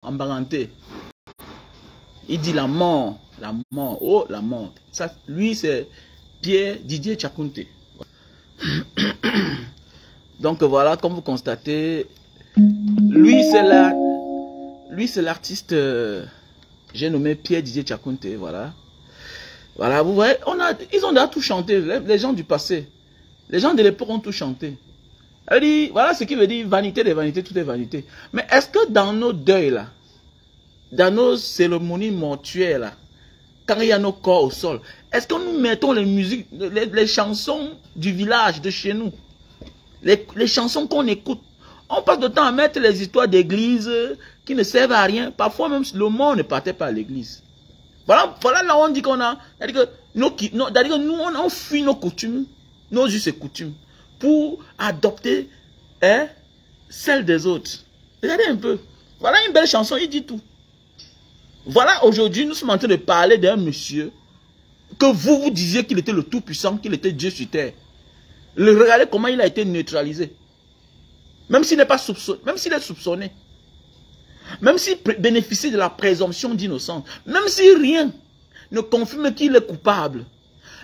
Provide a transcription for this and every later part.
embaranté. Il dit la mort, oh la mort. Ça, lui c'est Pierre Didier Tchakounté. Donc voilà, comme vous constatez, lui c'est l'artiste, j'ai nommé Pierre Didier Tchakounté, voilà. Voilà, vous voyez, ils ont déjà tout chanté, les gens du passé. Les gens de l'époque ont tout chanté. Elle dit, voilà ce qui veut dire vanité des vanités, tout est vanité. Mais est-ce que dans nos deuils là, dans nos cérémonies mortuaires là, quand il y a nos corps au sol, est-ce que nous mettons les musiques, les chansons du village de chez nous, les chansons qu'on écoute? On passe de temps à mettre les histoires d'église qui ne servent à rien. Parfois même le monde ne partait pas à l'église. Voilà là où on dit qu'on a, c'est-à-dire que nous on fuit nos coutumes, nos us et coutumes, pour adopter celle des autres. Regardez un peu. Voilà une belle chanson, il dit tout. Voilà, aujourd'hui, nous sommes en train de parler d'un monsieur que vous disiez qu'il était le Tout-Puissant, qu'il était Dieu sur terre. Regardez comment il a été neutralisé. Même s'il n'est pas soupçonné, même s'il est soupçonné. Même s'il bénéficie de la présomption d'innocence. Même si rien ne confirme qu'il est coupable.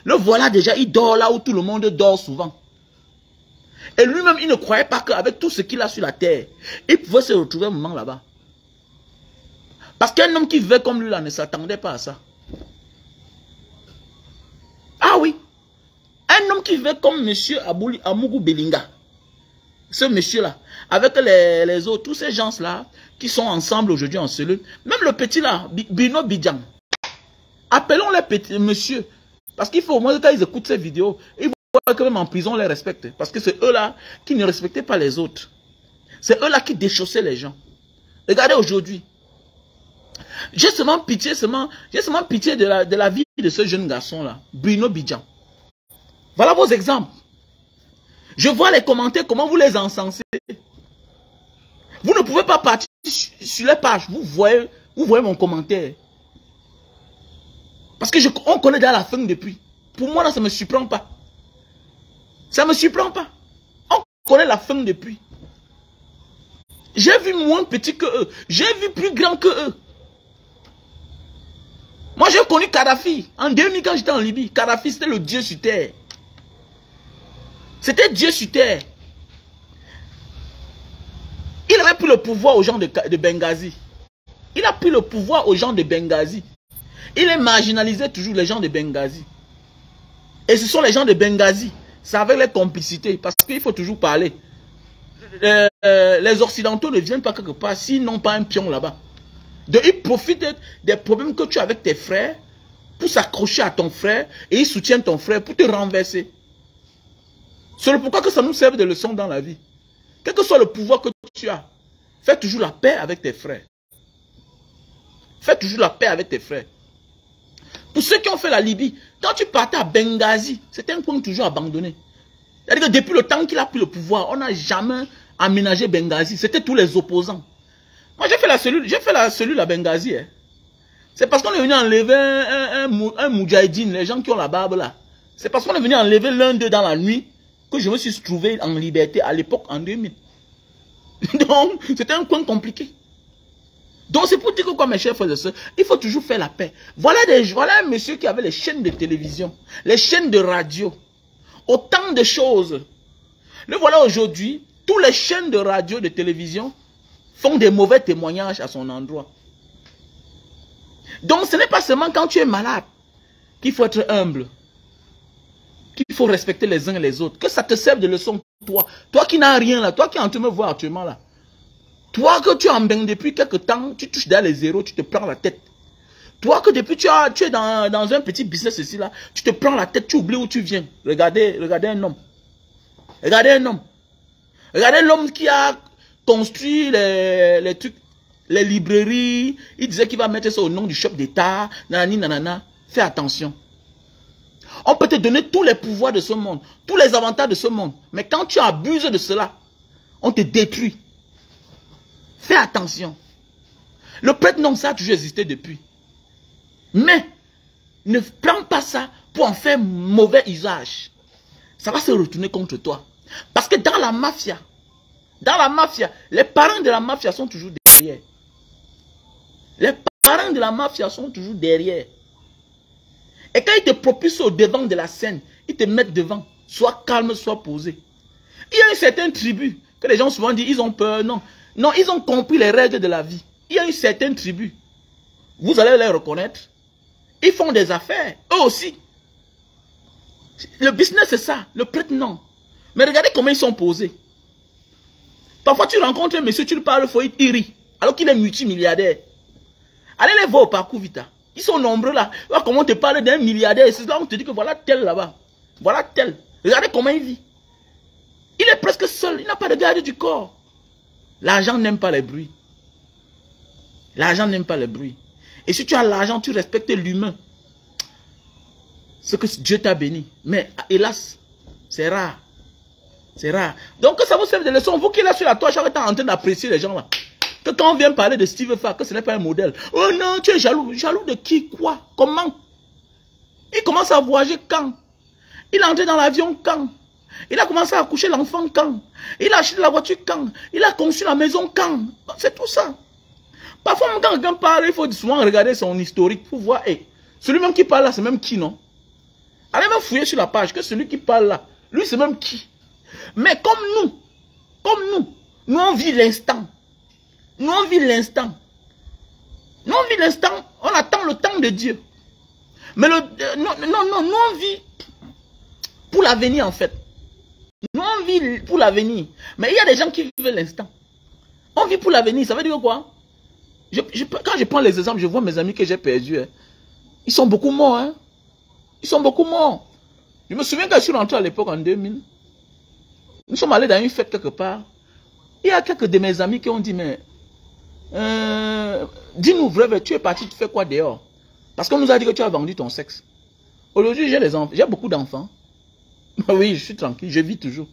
Le voilà déjà, il dort là où tout le monde dort souvent. Et lui-même, il ne croyait pas qu'avec tout ce qu'il a sur la terre, il pouvait se retrouver un moment là-bas. Parce qu'un homme qui vivait comme lui là ne s'attendait pas à ça. Ah oui. Un homme qui vivait comme M. Amougou Belinga. Ce monsieur-là. Avec les autres, tous ces gens-là qui sont ensemble aujourd'hui en cellule. Même le petit là, Bino Bidjan. Appelons les petits monsieur. Parce qu'il faut au moins quand ils écoutent ces vidéos, ils voient que même en prison on les respecte. Parce que c'est eux là qui ne respectaient pas les autres. C'est eux là qui déchaussaient les gens. Regardez aujourd'hui. J'ai seulement pitié de la vie de ce jeune garçon-là, Bruno Bidjan. Voilà vos exemples. Je vois les commentaires, comment vous les encensez. Vous ne pouvez pas partir sur les pages, vous voyez mon commentaire. Parce que on connaît déjà la fin depuis. Pour moi, là, ça ne me surprend pas. Ça ne me surprend pas. On connaît la fin depuis. J'ai vu moins petit que eux. J'ai vu plus grand que eux. Moi, j'ai connu Kadhafi. En 2000, quand j'étais en Libye, Kadhafi, c'était le Dieu sur terre. C'était Dieu sur terre. Il avait pris le pouvoir aux gens de Benghazi. Il a pris le pouvoir aux gens de Benghazi. Il est marginalisé toujours les gens de Benghazi. Et ce sont les gens de Benghazi. C'est avec les complicités. Parce qu'il faut toujours parler. Les Occidentaux ne viennent pas quelque part s'ils n'ont pas un pion là-bas. Ils profitent des problèmes que tu as avec tes frères pour s'accrocher à ton frère et ils soutiennent ton frère pour te renverser. C'est pourquoi que ça nous sert de leçon dans la vie. Quel que soit le pouvoir que tu as, fais toujours la paix avec tes frères. Fais toujours la paix avec tes frères. Pour ceux qui ont fait la Libye, quand tu partais à Benghazi, c'était un coin toujours abandonné. C'est-à-dire que depuis le temps qu'il a pris le pouvoir, on n'a jamais aménagé Benghazi. C'était tous les opposants. Moi, j'ai fait la cellule à Benghazi. Hein. C'est parce qu'on est venu enlever un moudjahidine, les gens qui ont la barbe là. C'est parce qu'on est venu enlever l'un d'eux dans la nuit que je me suis trouvé en liberté à l'époque en 2000. Donc, c'était un coin compliqué. Donc, c'est pour dire que, quoi, mes chers frères et sœurs, il faut toujours faire la paix. Voilà un monsieur qui avait les chaînes de télévision, les chaînes de radio, autant de choses. Le voilà aujourd'hui, tous les chaînes de radio, de télévision, font des mauvais témoignages à son endroit. Donc, ce n'est pas seulement quand tu es malade qu'il faut être humble, qu'il faut respecter les uns et les autres, que ça te serve de leçon, toi. Toi qui n'as rien là, toi qui es en train de me voir actuellement là. Toi que tu es en bain depuis quelque temps, tu touches dans les zéros, tu te prends la tête. Toi que depuis tu es dans un petit business ici là, tu te prends la tête, tu oublies où tu viens. Regardez un homme. Regardez un homme. Regardez l'homme qui a construit les trucs, les librairies. Il disait qu'il va mettre ça au nom du chef d'État. Nanani, nanana. Fais attention. On peut te donner tous les pouvoirs de ce monde, tous les avantages de ce monde. Mais quand tu abuses de cela, on te détruit. Fais attention. Le prêtre, non, ça a toujours existé depuis. Mais, ne prends pas ça pour en faire mauvais usage. Ça va se retourner contre toi. Parce que dans la mafia, les parents de la mafia sont toujours derrière. Les parents de la mafia sont toujours derrière. Et quand ils te propulsent au devant de la scène, ils te mettent devant. Sois calme, sois posé. Il y a une certaine tribu que les gens souvent disent, ils ont peur. Non, non, ils ont compris les règles de la vie. Il y a une certaine tribu. Vous allez les reconnaître. Ils font des affaires, eux aussi. Le business, c'est ça. Le prêtre, non. Mais regardez comment ils sont posés. Parfois, tu rencontres un monsieur, tu lui parles, il rit. Alors qu'il est multimilliardaire. Allez les voir au parcours Vita. Ils sont nombreux là. Là comment on te parle d'un milliardaire. C'est là on te dit que voilà tel là-bas. Voilà tel. Regardez comment il vit. Il est presque seul. Il n'a pas de garde du corps. L'argent n'aime pas les bruits. L'argent n'aime pas les bruits. Et si tu as l'argent, tu respectes l'humain. Ce que Dieu t'a béni. Mais hélas, c'est rare. C'est rare. Donc ça vous sert de leçon. Vous qui êtes sur la toile, chaque temps en train d'apprécier les gens là. Que quand on vient parler de Steve Farr, que ce n'est pas un modèle. Oh non, tu es jaloux. Jaloux de qui? Quoi? Comment? Il commence à voyager quand? Il est entré dans l'avion quand? Il a commencé à accoucher l'enfant quand? Il a acheté la voiture quand? Il a conçu la maison quand? C'est tout ça. Parfois, quand quelqu'un parle, il faut souvent regarder son historique pour voir. Hey, celui-même qui parle là, c'est même qui, non? Allez même fouiller sur la page que celui qui parle là, lui, c'est même qui? Mais comme nous on vit l'instant. Nous on vit l'instant. Nous on vit l'instant, on attend le temps de Dieu. Mais nous on vit pour l'avenir en fait. Nous on vit pour l'avenir. Mais il y a des gens qui vivent l'instant. On vit pour l'avenir, ça veut dire quoi? Quand je prends les exemples, je vois mes amis que j'ai perdus. Hein. Ils sont beaucoup morts. Hein. Ils sont beaucoup morts. Je me souviens quand je suis rentré à l'époque en 2000. Nous sommes allés dans une fête quelque part. Il y a quelques de mes amis qui ont dit, mais dis-nous, vrai, tu es parti, tu fais quoi dehors? Parce qu'on nous a dit que tu as vendu ton sexe. Aujourd'hui, j'ai beaucoup d'enfants. Oui, je suis tranquille, je vis toujours.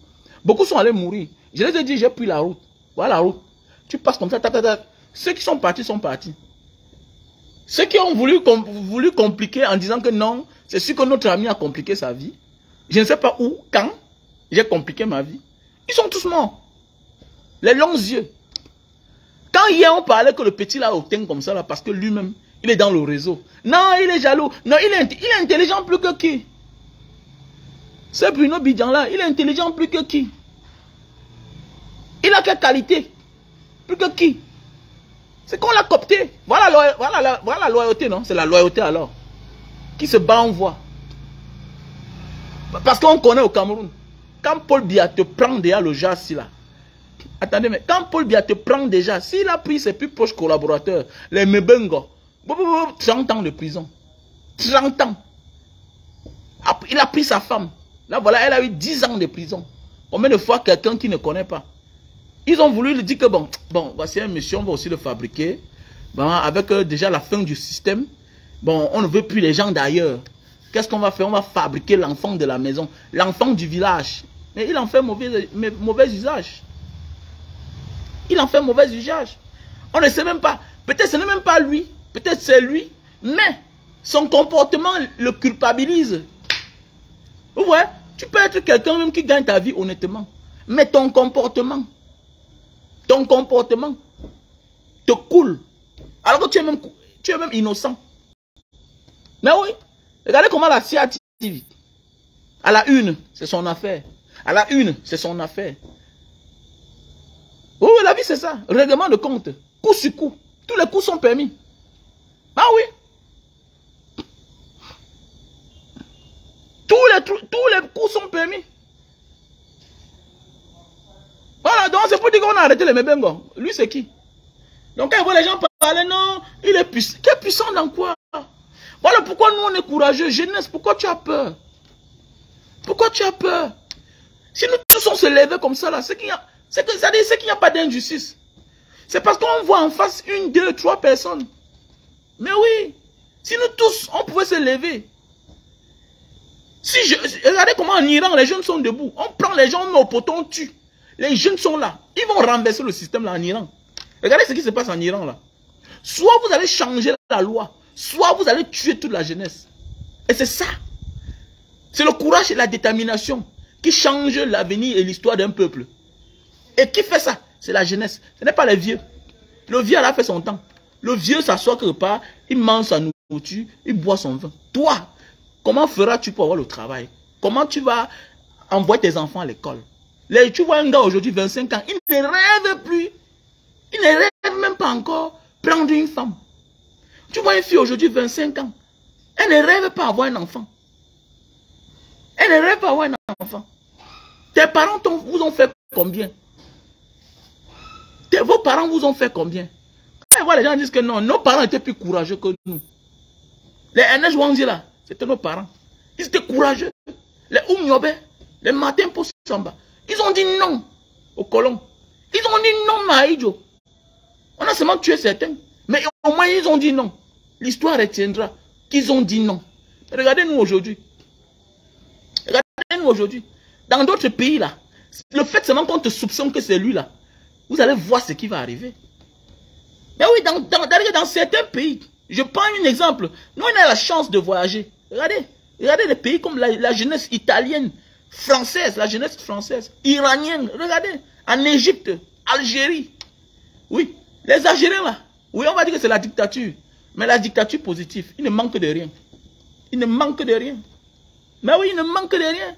Beaucoup sont allés mourir. Je les ai dit, j'ai pris la route. Voilà la route. Tu passes comme ça, Ceux qui sont partis sont partis. Ceux qui ont voulu compliquer en disant que non, c'est sûr que notre ami a compliqué sa vie. Je ne sais pas où, quand, j'ai compliqué ma vie. Ils sont tous morts. Les longs yeux. Quand hier on parlait que le petit là obtient comme ça, là, parce que lui-même, il est dans le réseau. Non, il est jaloux. Non, il est intelligent plus que qui? Ce Bruno Bidjan là, il est intelligent plus que qui? Il a quelle qualité? Plus que qui? C'est qu'on l'a coopté. Voilà la loyauté, non? C'est la loyauté alors. Qui se bat en voix. Parce qu'on connaît au Cameroun. Quand Paul Biya te prend déjà le jazz là. Attendez, mais quand Paul Biya te prend déjà, s'il a pris ses plus proches collaborateurs, les Mebengo, 30 ans de prison. 30 ans. Il a pris sa femme. Là, voilà, elle a eu 10 ans de prison. Combien de fois quelqu'un qui ne connaît pas? Ils ont voulu lui dire que bon, voici un monsieur, on va aussi le fabriquer. Bon, avec déjà la fin du système. Bon, on ne veut plus les gens d'ailleurs. Qu'est-ce qu'on va faire? On va fabriquer l'enfant de la maison. L'enfant du village. Mais il en fait mauvais usage. Il en fait mauvais usage. On ne sait même pas. Peut-être ce n'est même pas lui. Peut-être c'est lui. Mais son comportement le culpabilise. Vous voyez? Tu peux être quelqu'un même qui gagne ta vie honnêtement. Mais ton comportement te coule. Alors que tu es même innocent. Mais oui. Regardez comment la CIA active. À la une, c'est son affaire. À la une, c'est son affaire. Oui, la vie c'est ça. Règlement de compte. Coup sur coup. Tous les coups sont permis. Ah oui. Tous les coups sont permis. Voilà, donc c'est pour dire qu'on a arrêté les Mebengo. Lui c'est qui? Donc quand il voit les gens parler, non, il est puissant. Quel puissant dans quoi? Voilà pourquoi nous on est courageux. Jeunesse, pourquoi tu as peur? Pourquoi tu as peur? Si nous tous on se levait comme ça là, c'est qu'il n'y a pas d'injustice. C'est parce qu'on voit en face 1, 2, 3 personnes. Mais oui, si nous tous on pouvait se lever. Regardez comment en Iran les jeunes sont debout. On prend les gens, on met au poteau, on tue. Les jeunes sont là. Ils vont renverser le système là en Iran. Regardez ce qui se passe en Iran là. Soit vous allez changer la loi, soit vous allez tuer toute la jeunesse. Et c'est ça. C'est le courage et la détermination qui changent l'avenir et l'histoire d'un peuple. Et qui fait ça? C'est la jeunesse. Ce n'est pas les vieux. Le vieux a fait son temps. Le vieux s'assoit quelque part, il mange sa nourriture, il boit son vin. Toi, comment feras-tu pour avoir le travail? Comment tu vas envoyer tes enfants à l'école? Tu vois un gars aujourd'hui, 25 ans, il ne rêve plus. Il ne rêve même pas encore prendre une femme. Tu vois une fille aujourd'hui, 25 ans, elle ne rêve pas avoir un enfant. Elle ne rêve pas avoir un enfant. Tes parents vous ont fait combien? Vos parents vous ont fait combien? Quand les gens disent que non, nos parents étaient plus courageux que nous. Les Ernest Wanzi là, c'était nos parents. Ils étaient courageux. Les Oumyobe, les Martin Poussamba, ils ont dit non aux colons. Ils ont dit non à Aïdjo. On a seulement tué certains. Mais au moins ils ont dit non. L'histoire retiendra qu'ils ont dit non. Regardez-nous aujourd'hui. Regardez-nous aujourd'hui. Dans d'autres pays là, le fait seulement qu'on te soupçonne que c'est lui là, vous allez voir ce qui va arriver. Mais oui, dans certains pays, je prends un exemple. Nous, on a la chance de voyager. Regardez les pays comme la jeunesse italienne, française, la jeunesse française, iranienne. Regardez, en Égypte, Algérie. Oui, les Algériens là, oui, on va dire que c'est la dictature. Mais la dictature positive, il ne manque de rien. Il ne manque de rien. Mais oui, il ne manque de rien.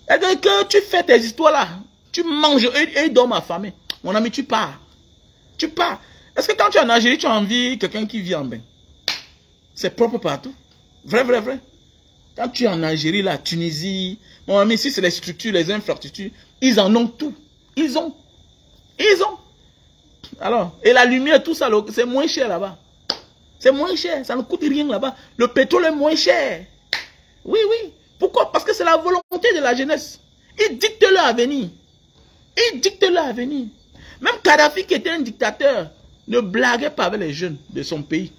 Et que tu fais tes histoires là, tu manges et ils dorment affamés. Mon ami, tu pars. Tu pars. Est-ce que quand tu es en Algérie, tu as envie de quelqu'un qui vit en bain? C'est propre partout. Vrai, vrai, vrai. Quand tu es en Algérie, la Tunisie, mon ami, si c'est les structures, les infrastructures, ils en ont tout. Ils ont. Alors, et la lumière, tout ça, c'est moins cher là-bas. C'est moins cher, ça ne coûte rien là-bas. Le pétrole est moins cher. Oui, oui. Pourquoi? Parce que c'est la volonté de la jeunesse. Ils dictent leur avenir. Ils dictent leur avenir. Même Kadhafi, qui était un dictateur, ne blaguait pas avec les jeunes de son pays.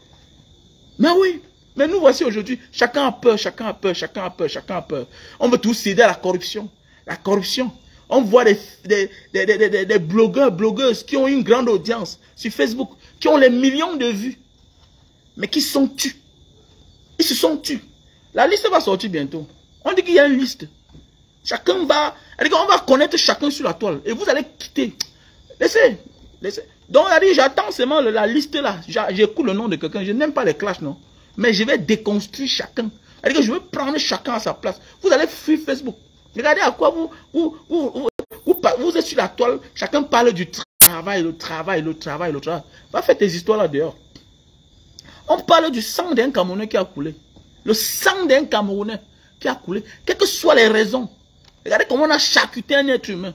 Mais oui, mais nous voici aujourd'hui, chacun a peur, chacun a peur, chacun a peur, chacun a peur. On veut tous céder à la corruption. La corruption. On voit des blogueurs, blogueuses qui ont une grande audience sur Facebook, qui ont les millions de vues, mais qui sont tués. Ils se sont tués. La liste va sortir bientôt. On dit qu'il y a une liste. Chacun va... On va connaître chacun sur la toile. Et vous allez quitter. Laissez. Donc, j'attends seulement la liste là. J'écoute le nom de quelqu'un. Je n'aime pas les clashs, non. Mais je vais déconstruire chacun. Je vais prendre chacun à sa place. Vous allez fuir Facebook. Regardez à quoi vous êtes sur la toile. Chacun parle du travail, le travail. Va faire tes histoires là dehors. On parle du sang d'un Camerounais qui a coulé. Le sang d'un Camerounais qui a coulé. Quelles que soient les raisons. Regardez comment on a charcuté un être humain.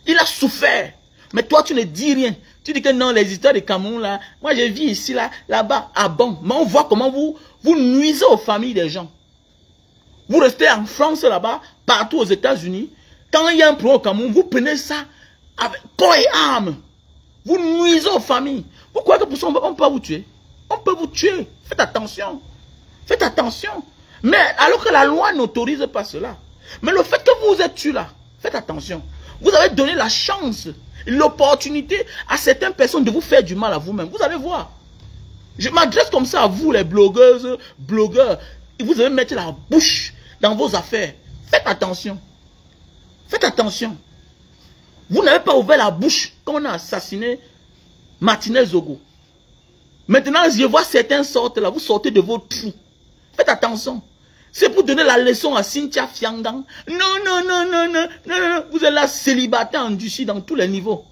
Il a souffert. Mais toi, tu ne dis rien. Tu dis que non, les histoires de Cameroun, là, moi, je vis ici, là-bas. Ah bon. Mais on voit comment vous nuisez aux familles des gens. Vous restez en France, là-bas, partout aux États-Unis. Quand il y a un problème au Cameroun, vous prenez ça avec corps et âme. Vous nuisez aux familles. Vous croyez que pour ça, on peut vous tuer? On peut vous tuer. Faites attention. Faites attention. Mais alors que la loi n'autorise pas cela. Mais le fait que vous êtes tué là, faites attention. Vous avez donné la chance, l'opportunité à certaines personnes de vous faire du mal à vous-même. Vous allez voir. Je m'adresse comme ça à vous, les blogueuses, blogueurs. Vous allez mettre la bouche dans vos affaires. Faites attention. Faites attention. Vous n'avez pas ouvert la bouche quand on a assassiné Martinez Zogo. Maintenant, je vois certains sortent là, vous sortez de vos trous. Faites attention. C'est pour donner la leçon à Cynthia Fiangang. Non. Vous êtes là célibataire endurci dans tous les niveaux.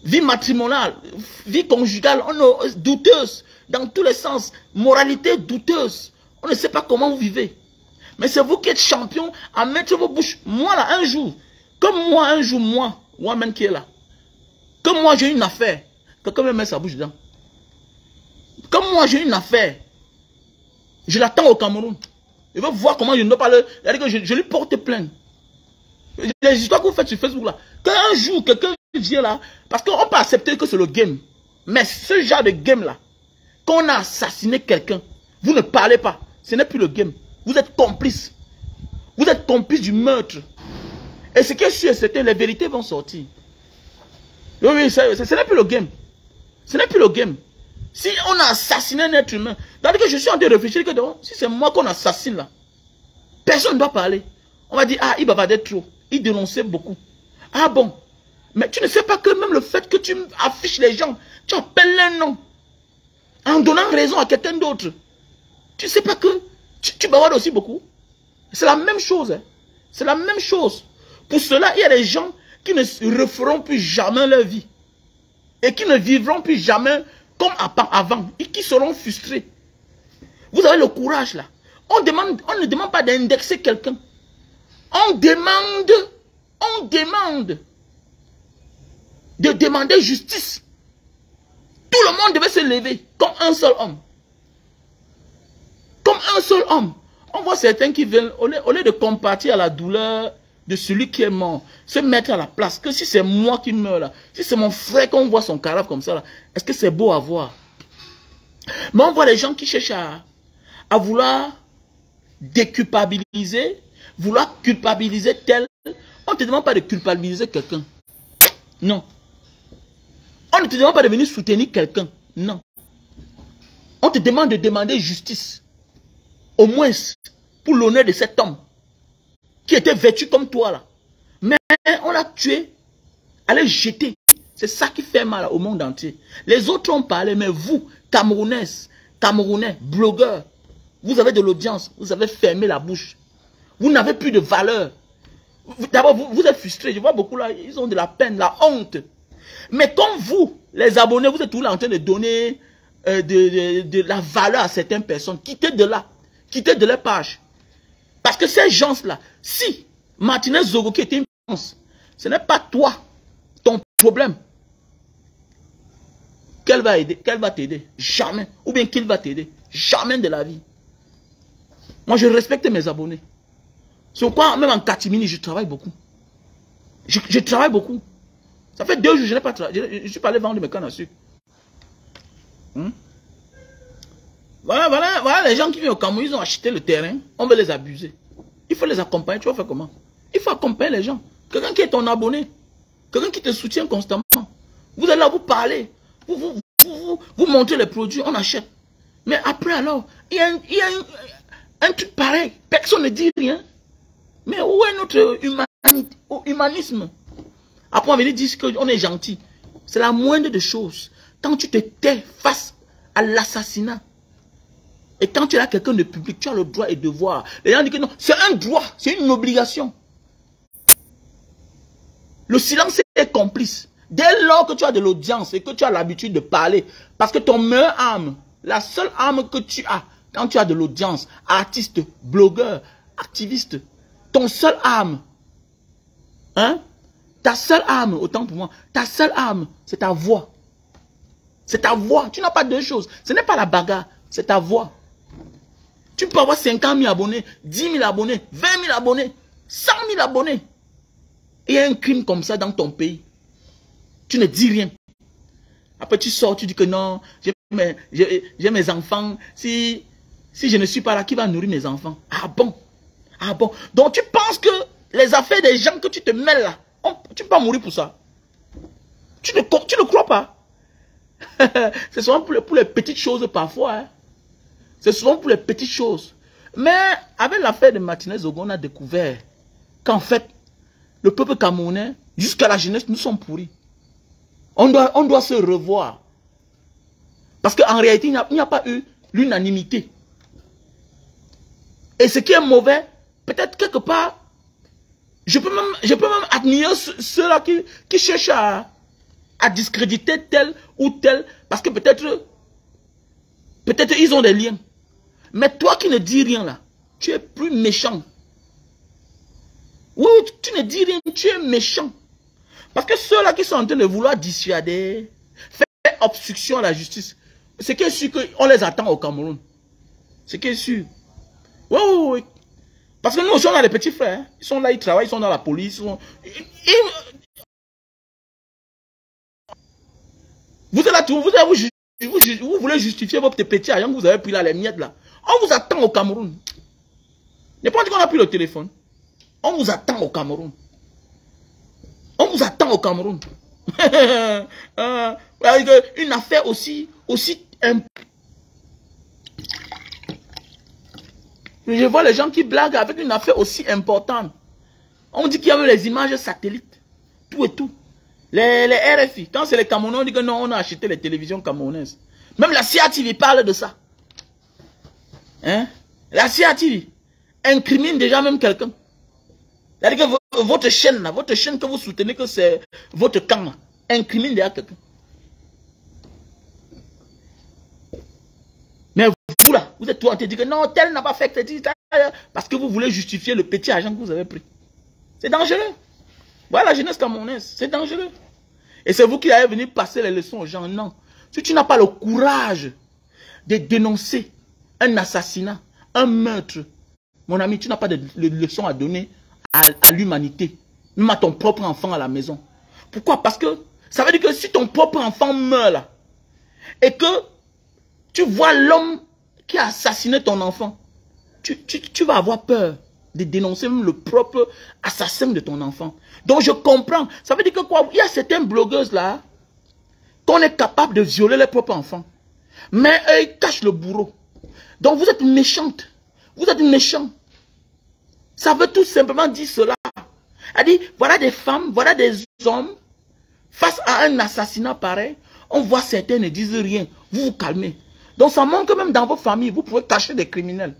Vie matrimoniale, vie conjugale, douteuse dans tous les sens. Moralité douteuse. On ne sait pas comment vous vivez. Mais c'est vous qui êtes champion à mettre vos bouches. Moi là, un jour, comme moi, un jour, moi-même qui est là. Comme moi, j'ai une affaire. Quelqu'un me met sa bouche dedans. Comme moi, j'ai une affaire. Je l'attends au Cameroun. Il veut voir comment je ne dois pas le... Je lui porte plainte. Les histoires que vous faites sur Facebook là. Qu'un jour, quelqu'un vient là. Parce qu'on peut accepter que c'est le game. Mais ce genre de game là. Quand on a assassiné quelqu'un, vous ne parlez pas. Ce n'est plus le game. Vous êtes complice. Vous êtes complice du meurtre. Et ce qui est sûr, c'est que les vérités vont sortir. Oui, ce n'est plus le game. Ce n'est plus le game. Si on a assassiné un être humain, c'est-à-dire que je suis en train de réfléchir que si c'est moi qu'on assassine là, personne ne doit parler. On va dire, ah, il bavardait trop. Il dénonçait beaucoup. Ah bon. Mais tu ne sais pas que même le fait que tu affiches les gens, tu appelles un nom, en donnant raison à quelqu'un d'autre. Tu ne sais pas que tu bavardes aussi beaucoup. C'est la même chose. Hein. C'est la même chose. Pour cela, il y a des gens qui ne referont plus jamais leur vie. Et qui ne vivront plus jamais comme avant. Et qui seront frustrés. Vous avez le courage là. On ne demande pas d'indexer quelqu'un. On demande de demander justice. Tout le monde devait se lever comme un seul homme. Comme un seul homme. On voit certains qui veulent, au lieu de compatir à la douleur de celui qui est mort, se mettre à la place. Que si c'est moi qui meurs là, si c'est mon frère qu'on voit son cadavre comme ça là, est-ce que c'est beau à voir? Mais on voit les gens qui cherchent à vouloir déculpabiliser, vouloir culpabiliser tel. On ne te demande pas de culpabiliser quelqu'un. Non. On ne te demande pas de venir soutenir quelqu'un. Non. On te demande de demander justice. Au moins, pour l'honneur de cet homme qui était vêtu comme toi là. Mais on l'a tué, allez jeter. C'est ça qui fait mal au monde entier. Les autres ont parlé, mais vous, Camerounaises, Camerounais, blogueurs, vous avez de l'audience, vous avez fermé la bouche. Vous n'avez plus de valeur. D'abord, vous êtes frustrés. Je vois beaucoup là, ils ont de la peine, la honte. Mais comme vous, les abonnés, vous êtes tous là en train de donner de la valeur à certaines personnes. Quittez de là. Quittez de leur page. Parce que ces gens-là, si Martinez Zogo qui était une chance, ce n'est pas toi, ton problème. Qu'elle va aider, qu'elle va t'aider. Jamais. Ou bien qu'il va t'aider. Jamais de la vie. Moi, je respecte mes abonnés. C'est pourquoi, même en catimini, je travaille beaucoup. Je travaille beaucoup. Ça fait 2 jours que je n'ai pas travaillé. Je suis pas allé vendre mes cannes à sucre. Voilà les gens qui viennent au Cameroun, ils ont acheté le terrain, on veut les abuser. Il faut les accompagner, tu vas faire comment? Il faut accompagner les gens. Quelqu'un qui est ton abonné, quelqu'un qui te soutient constamment. Vous allez là, vous parler, vous montrez les produits, on achète. Mais après alors, il y a un truc pareil, personne ne dit rien. Mais où est notre humanisme? Après on va dire qu'on est gentil. C'est la moindre des choses. Quand tu te tais face à l'assassinat, et quand tu es là quelqu'un de public, tu as le droit et le devoir. Les gens disent que non, c'est un droit, c'est une obligation. Le silence est complice. Dès lors que tu as de l'audience et que tu as l'habitude de parler, parce que ton meilleure arme, la seule arme que tu as, quand tu as de l'audience, artiste, blogueur, activiste, ton seule arme, hein, ta seule arme, autant pour moi, ta seule arme, c'est ta voix. C'est ta voix. Tu n'as pas deux choses. Ce n'est pas la bagarre, c'est ta voix. Tu peux avoir 50 000 abonnés, 10 000 abonnés, 20 000 abonnés, 100 000 abonnés. Et il y a un crime comme ça dans ton pays. Tu ne dis rien. Après tu sors, tu dis que non, j'ai mes enfants. Si je ne suis pas là, qui va nourrir mes enfants? Ah bon? Ah bon? Donc tu penses que les affaires des gens que tu te mêles là, tu peux pas mourir pour ça. Tu ne crois pas. C'est souvent pour les petites choses parfois. Hein. C'est souvent pour les petites choses. Mais avec l'affaire de Martinez Zogo, on a découvert qu'en fait, le peuple camerounais, jusqu'à la jeunesse, nous sommes pourris. On doit se revoir. Parce qu'en réalité, il n'y a pas eu l'unanimité. Et ce qui est mauvais, peut-être quelque part, je peux même admirer ceux-là qui cherchent à discréditer tel ou tel, parce que peut-être ils ont des liens. Mais toi qui ne dis rien là, tu es plus méchant. Oui, tu ne dis rien, tu es méchant. Parce que ceux-là qui sont en train de vouloir dissuader, faire obstruction à la justice, c'est qui est sûr qu'on les attend au Cameroun. C'est qui est sûr. Oui, oui, oui. Parce que nous aussi, on a des petits frères. Hein. Ils sont là, ils travaillent, ils sont dans la police. Vous êtes là, vous voulez justifier votre petit argent que vous avez pris là, les miettes là. On vous attend au Cameroun. Il n'y a pas dit qu'on a pris le téléphone. On vous attend au Cameroun. On vous attend au Cameroun. Une affaire aussi je vois les gens qui blaguent avec une affaire aussi importante. On dit qu'il y avait les images satellites. Tout et tout. Les RFI, quand c'est les Camerounais, on dit que non, on a acheté les télévisions camerounaises. Même la CATV parle de ça. Hein? La CATV incrimine déjà même quelqu'un. C'est-à-dire que votre chaîne que vous soutenez, que c'est votre camp, là, incrimine déjà quelqu'un. Mais vous là, vous êtes tout en train de dire que non, tel n'a pas fait, parce que vous voulez justifier le petit argent que vous avez pris. C'est dangereux. Voilà la jeunesse camerounaise, c'est dangereux. Et c'est vous qui allez venir passer les leçons aux gens. Non. Si tu n'as pas le courage de dénoncer un assassinat, un meurtre, mon ami, tu n'as pas de leçons à donner à l'humanité, même à ton propre enfant à la maison. Pourquoi? Parce que ça veut dire que si ton propre enfant meurt là, et que tu vois l'homme qui a assassiné ton enfant, tu vas avoir peur de dénoncer même le propre assassin de ton enfant. Donc je comprends. Ça veut dire que quoi? Il y a certaines blogueuses là, qu'on est capable de violer leurs propres enfants. Mais eux, ils cachent le bourreau. Donc vous êtes méchante. Vous êtes méchant. Ça veut tout simplement dire cela. Elle dit, voilà des femmes, voilà des hommes, face à un assassinat pareil, on voit certains ne disent rien. Vous vous calmez. Donc ça montre que même dans vos familles, vous pouvez cacher des criminels.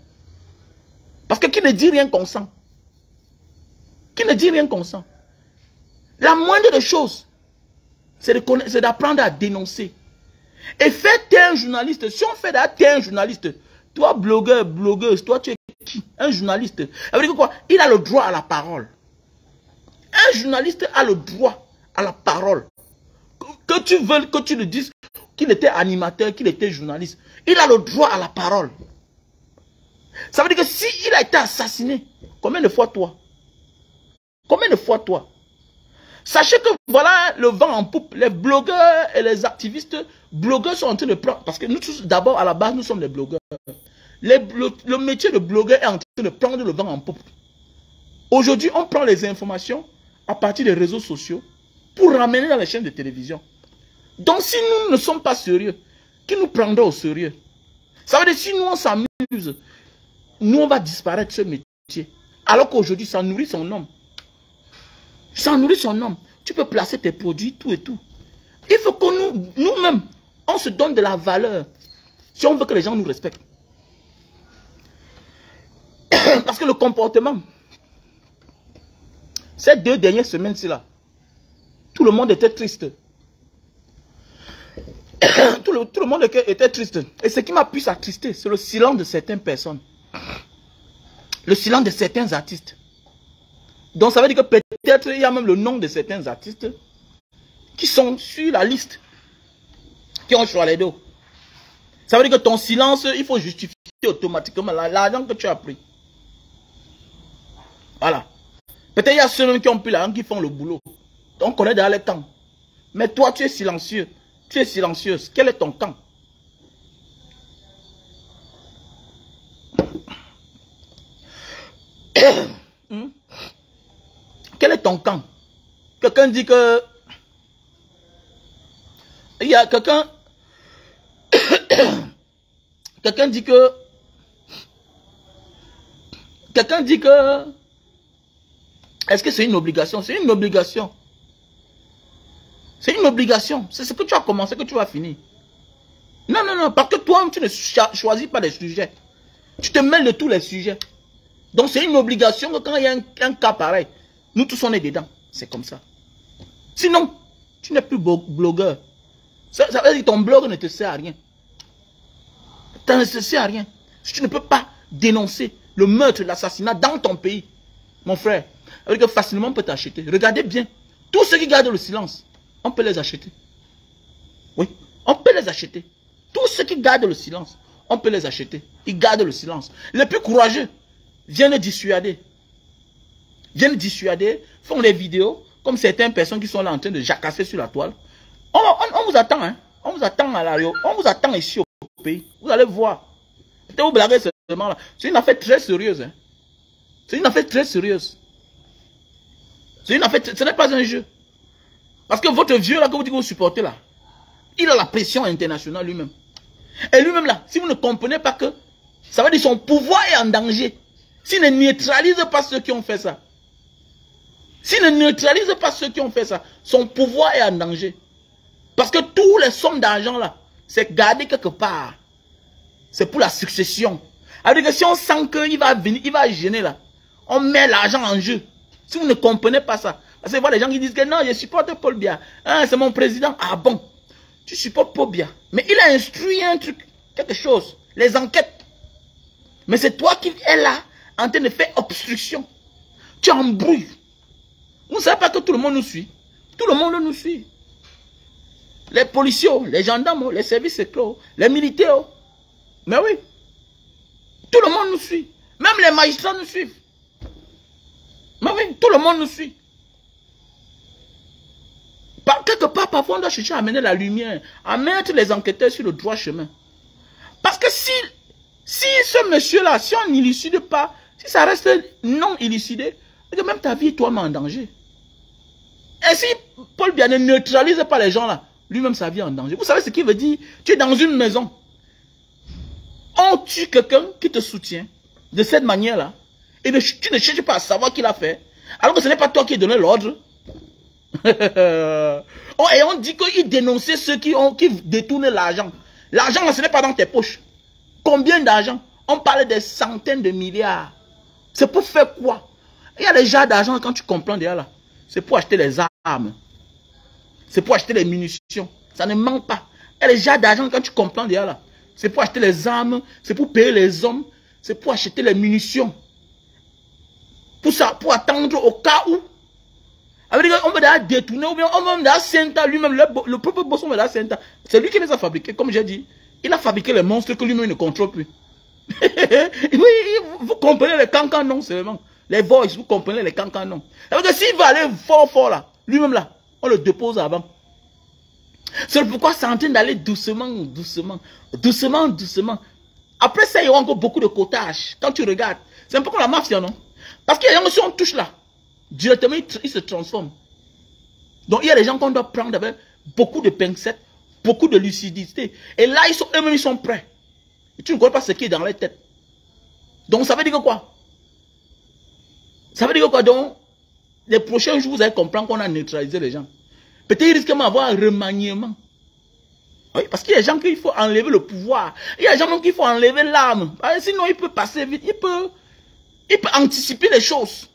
Parce que qui ne dit rien consent. Qui ne dit rien consent. La moindre des choses, c'est d'apprendre à dénoncer. Et faire taire un journaliste. Si on fait taire un journaliste, toi blogueur, blogueuse, toi tu es qui? Un journaliste. Ça veut dire quoi? Il a le droit à la parole. Un journaliste a le droit à la parole. Que tu veuilles que tu le dises qu'il était animateur, qu'il était journaliste. Il a le droit à la parole. Ça veut dire que s'il a été assassiné, combien de fois toi? Combien de fois toi? Sachez que voilà le vent en poupe. Les blogueurs et les activistes, blogueurs sont en train de prendre. Parce que nous tous, d'abord, à la base, nous sommes des blogueurs. Le métier de blogueur est en train de prendre le vent en poupe. Aujourd'hui, on prend les informations à partir des réseaux sociaux pour ramener dans les chaînes de télévision. Donc, si nous ne sommes pas sérieux, qui nous prendra au sérieux? Ça veut dire que si nous, on s'amuse, nous, on va disparaître ce métier. Alors qu'aujourd'hui, ça nourrit son homme. Ça nourrit son homme. Tu peux placer tes produits, tout et tout. Il faut que nous-mêmes, on se donne de la valeur. Si on veut que les gens nous respectent. Parce que le comportement, ces 2 dernières semaines-ci là, tout le monde était triste. tout le monde était triste. Et ce qui m'a pu s'attrister, c'est le silence de certaines personnes. Le silence de certains artistes. Donc ça veut dire que peut-être il y a même le nom de certains artistes qui sont sur la liste, qui ont choisi les dos. Ça veut dire que ton silence, il faut justifier automatiquement l'argent que tu as pris. Voilà. Peut-être il y a ceux-mêmes qui ont pris l'argent qui font le boulot. Donc on connaît dans les camps. Mais toi tu es silencieux. Tu es silencieuse. Quel est ton camp? Quel est ton camp? Quelqu'un dit que... Il y a quelqu'un... Quelqu'un dit que... Quelqu'un dit que... Est-ce que c'est une obligation? C'est une obligation. C'est une obligation. C'est ce que tu as commencé que tu vas finir. Non, non, non. Parce que toi, tu ne choisis pas les sujets. Tu te mêles de tous les sujets. Donc c'est une obligation que quand il y a un cas pareil, nous tous on est dedans. C'est comme ça. Sinon, tu n'es plus blogueur. Ça veut dire que ton blog ne te sert à rien. Ça ne te sert à rien. Si tu ne peux pas dénoncer le meurtre, l'assassinat dans ton pays, mon frère, ça veut dire que facilement on peut t'acheter. Regardez bien. Tous ceux qui gardent le silence, on peut les acheter. Oui, on peut les acheter. Tous ceux qui gardent le silence, on peut les acheter. Ils gardent le silence. Les plus courageux viennent dissuader. Viennent dissuader, font des vidéos, comme certaines personnes qui sont là en train de jacasser sur la toile. On vous attend, hein. On vous attend à l'arrière. On vous attend ici au pays. Vous allez voir. Peut-être vous blaguez seulement là. C'est une affaire très sérieuse. Hein. C'est une affaire très sérieuse. C'est une affaire, ce n'est pas un jeu. Parce que votre vieux là que vous dites que vous supportez là, il a la pression internationale lui-même. Et lui-même là, si vous ne comprenez pas que ça veut dire que son pouvoir est en danger. S'il ne neutralise pas ceux qui ont fait ça. S'il ne neutralise pas ceux qui ont fait ça, Son pouvoir est en danger. Parce que tous les sommes d'argent là, c'est gardé quelque part. C'est pour la succession. Alors que si on sent qu'il va venir, il va gêner là, on met l'argent en jeu. Si vous ne comprenez pas ça, parce que voilà les gens qui disent que non, je supporte Paul Biya. Hein, c'est mon président. Ah bon, tu supportes Paul Biya. Mais il a instruit un truc, quelque chose, les enquêtes. Mais c'est toi qui es là, en train de faire obstruction. Tu embrouilles. Vous ne savez pas que tout le monde nous suit. Tout le monde nous suit. Les policiers, les gendarmes, les services secrets, les militaires. Mais oui. Tout le monde nous suit. Même les magistrats nous suivent. Mais oui, tout le monde nous suit. Quelque part, parfois, on doit chercher à amener la lumière, à mettre les enquêteurs sur le droit chemin. Parce que si ce monsieur-là, si on n'illucide pas, si ça reste non illucidé, même ta vie est toi-même en danger. Et si Paul Biya ne neutralise pas les gens là, lui-même sa vie est en danger. Vous savez ce qu'il veut dire? Tu es dans une maison. On tue quelqu'un qui te soutient de cette manière-là. Et tu ne cherches pas à savoir qui l'a fait. Alors que ce n'est pas toi qui as donné l'ordre. Et on dit qu'il dénonçait ceux qui détournent l'argent. L'argent, ce n'est pas dans tes poches. Combien d'argent? On parle des centaines de milliards. C'est pour faire quoi? Il y a des gens d'argent quand tu comprends déjà là. C'est pour acheter les armes. C'est pour acheter les munitions. Ça ne manque pas. Il y a des gens d'argent quand tu comprends déjà là. C'est pour acheter les armes. C'est pour payer les hommes. C'est pour acheter les munitions. Pour attendre au cas où. On va déjà détourner ou bien on va déjà Senta lui-même, le propre boss, on va déjà Senta. C'est lui qui les a fabriqués, comme j'ai dit. Il a fabriqué les monstres que lui-même ne contrôle plus. Oui, vous comprenez les cancans non seulement. Les voices, vous comprenez les cancans non. Parce que s'il va aller fort là, lui-même là, on le dépose avant. C'est pourquoi c'est en train d'aller doucement. Après ça, il y aura encore beaucoup de cotage. Quand tu regardes, c'est un peu comme la mafia, non? Parce qu'il y a des gens, si on touche là, directement, ils se transforment. Donc, il y a des gens qu'on doit prendre avec beaucoup de pincettes, beaucoup de lucidité. Et là, eux-mêmes, ils sont prêts. Et tu ne connais pas ce qui est dans leur tête. Donc, ça veut dire que quoi? Ça veut dire que quoi? Donc, les prochains jours, vous allez comprendre qu'on a neutralisé les gens. Peut-être qu'il risque d'avoir un remaniement. Oui, parce qu'il y a des gens qu'il faut enlever le pouvoir. Il y a des gens qu'il faut enlever l'âme. Sinon, il peut passer vite. Il peut anticiper les choses.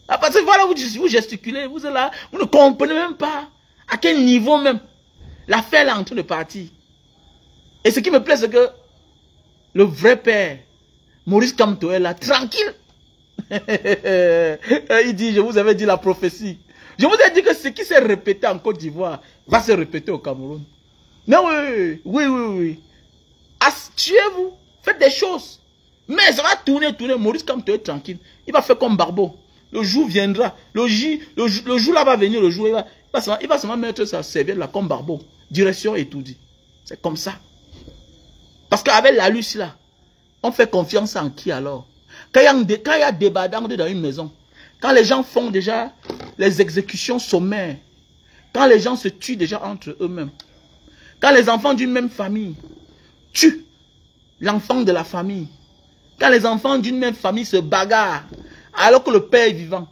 Parce que voilà, vous gesticulez, vous êtes là, vous ne comprenez même pas à quel niveau même l'affaire est en train de partir. Et ce qui me plaît, c'est que le vrai père, Maurice Kamto, est là, tranquille. Il dit, je vous avais dit la prophétie. Je vous ai dit que ce qui s'est répété en Côte d'Ivoire va se répéter au Cameroun. Mais oui. Tuez-vous, faites des choses. Mais ça va tourner. Maurice Kamto est tranquille. Il va faire comme Barbeau. Le jour viendra. Le jour là va venir. Le jour, il va seulement mettre sa serviette là comme Barbeau. Direction et tout dit. C'est comme ça. Parce qu'avec la luce là, on fait confiance en qui alors? Quand il y a débat dans une maison, quand les gens font déjà les exécutions sommaires, quand les gens se tuent déjà entre eux-mêmes, quand les enfants d'une même famille tuent l'enfant de la famille, quand les enfants d'une même famille se bagarrent, alors que le père est vivant,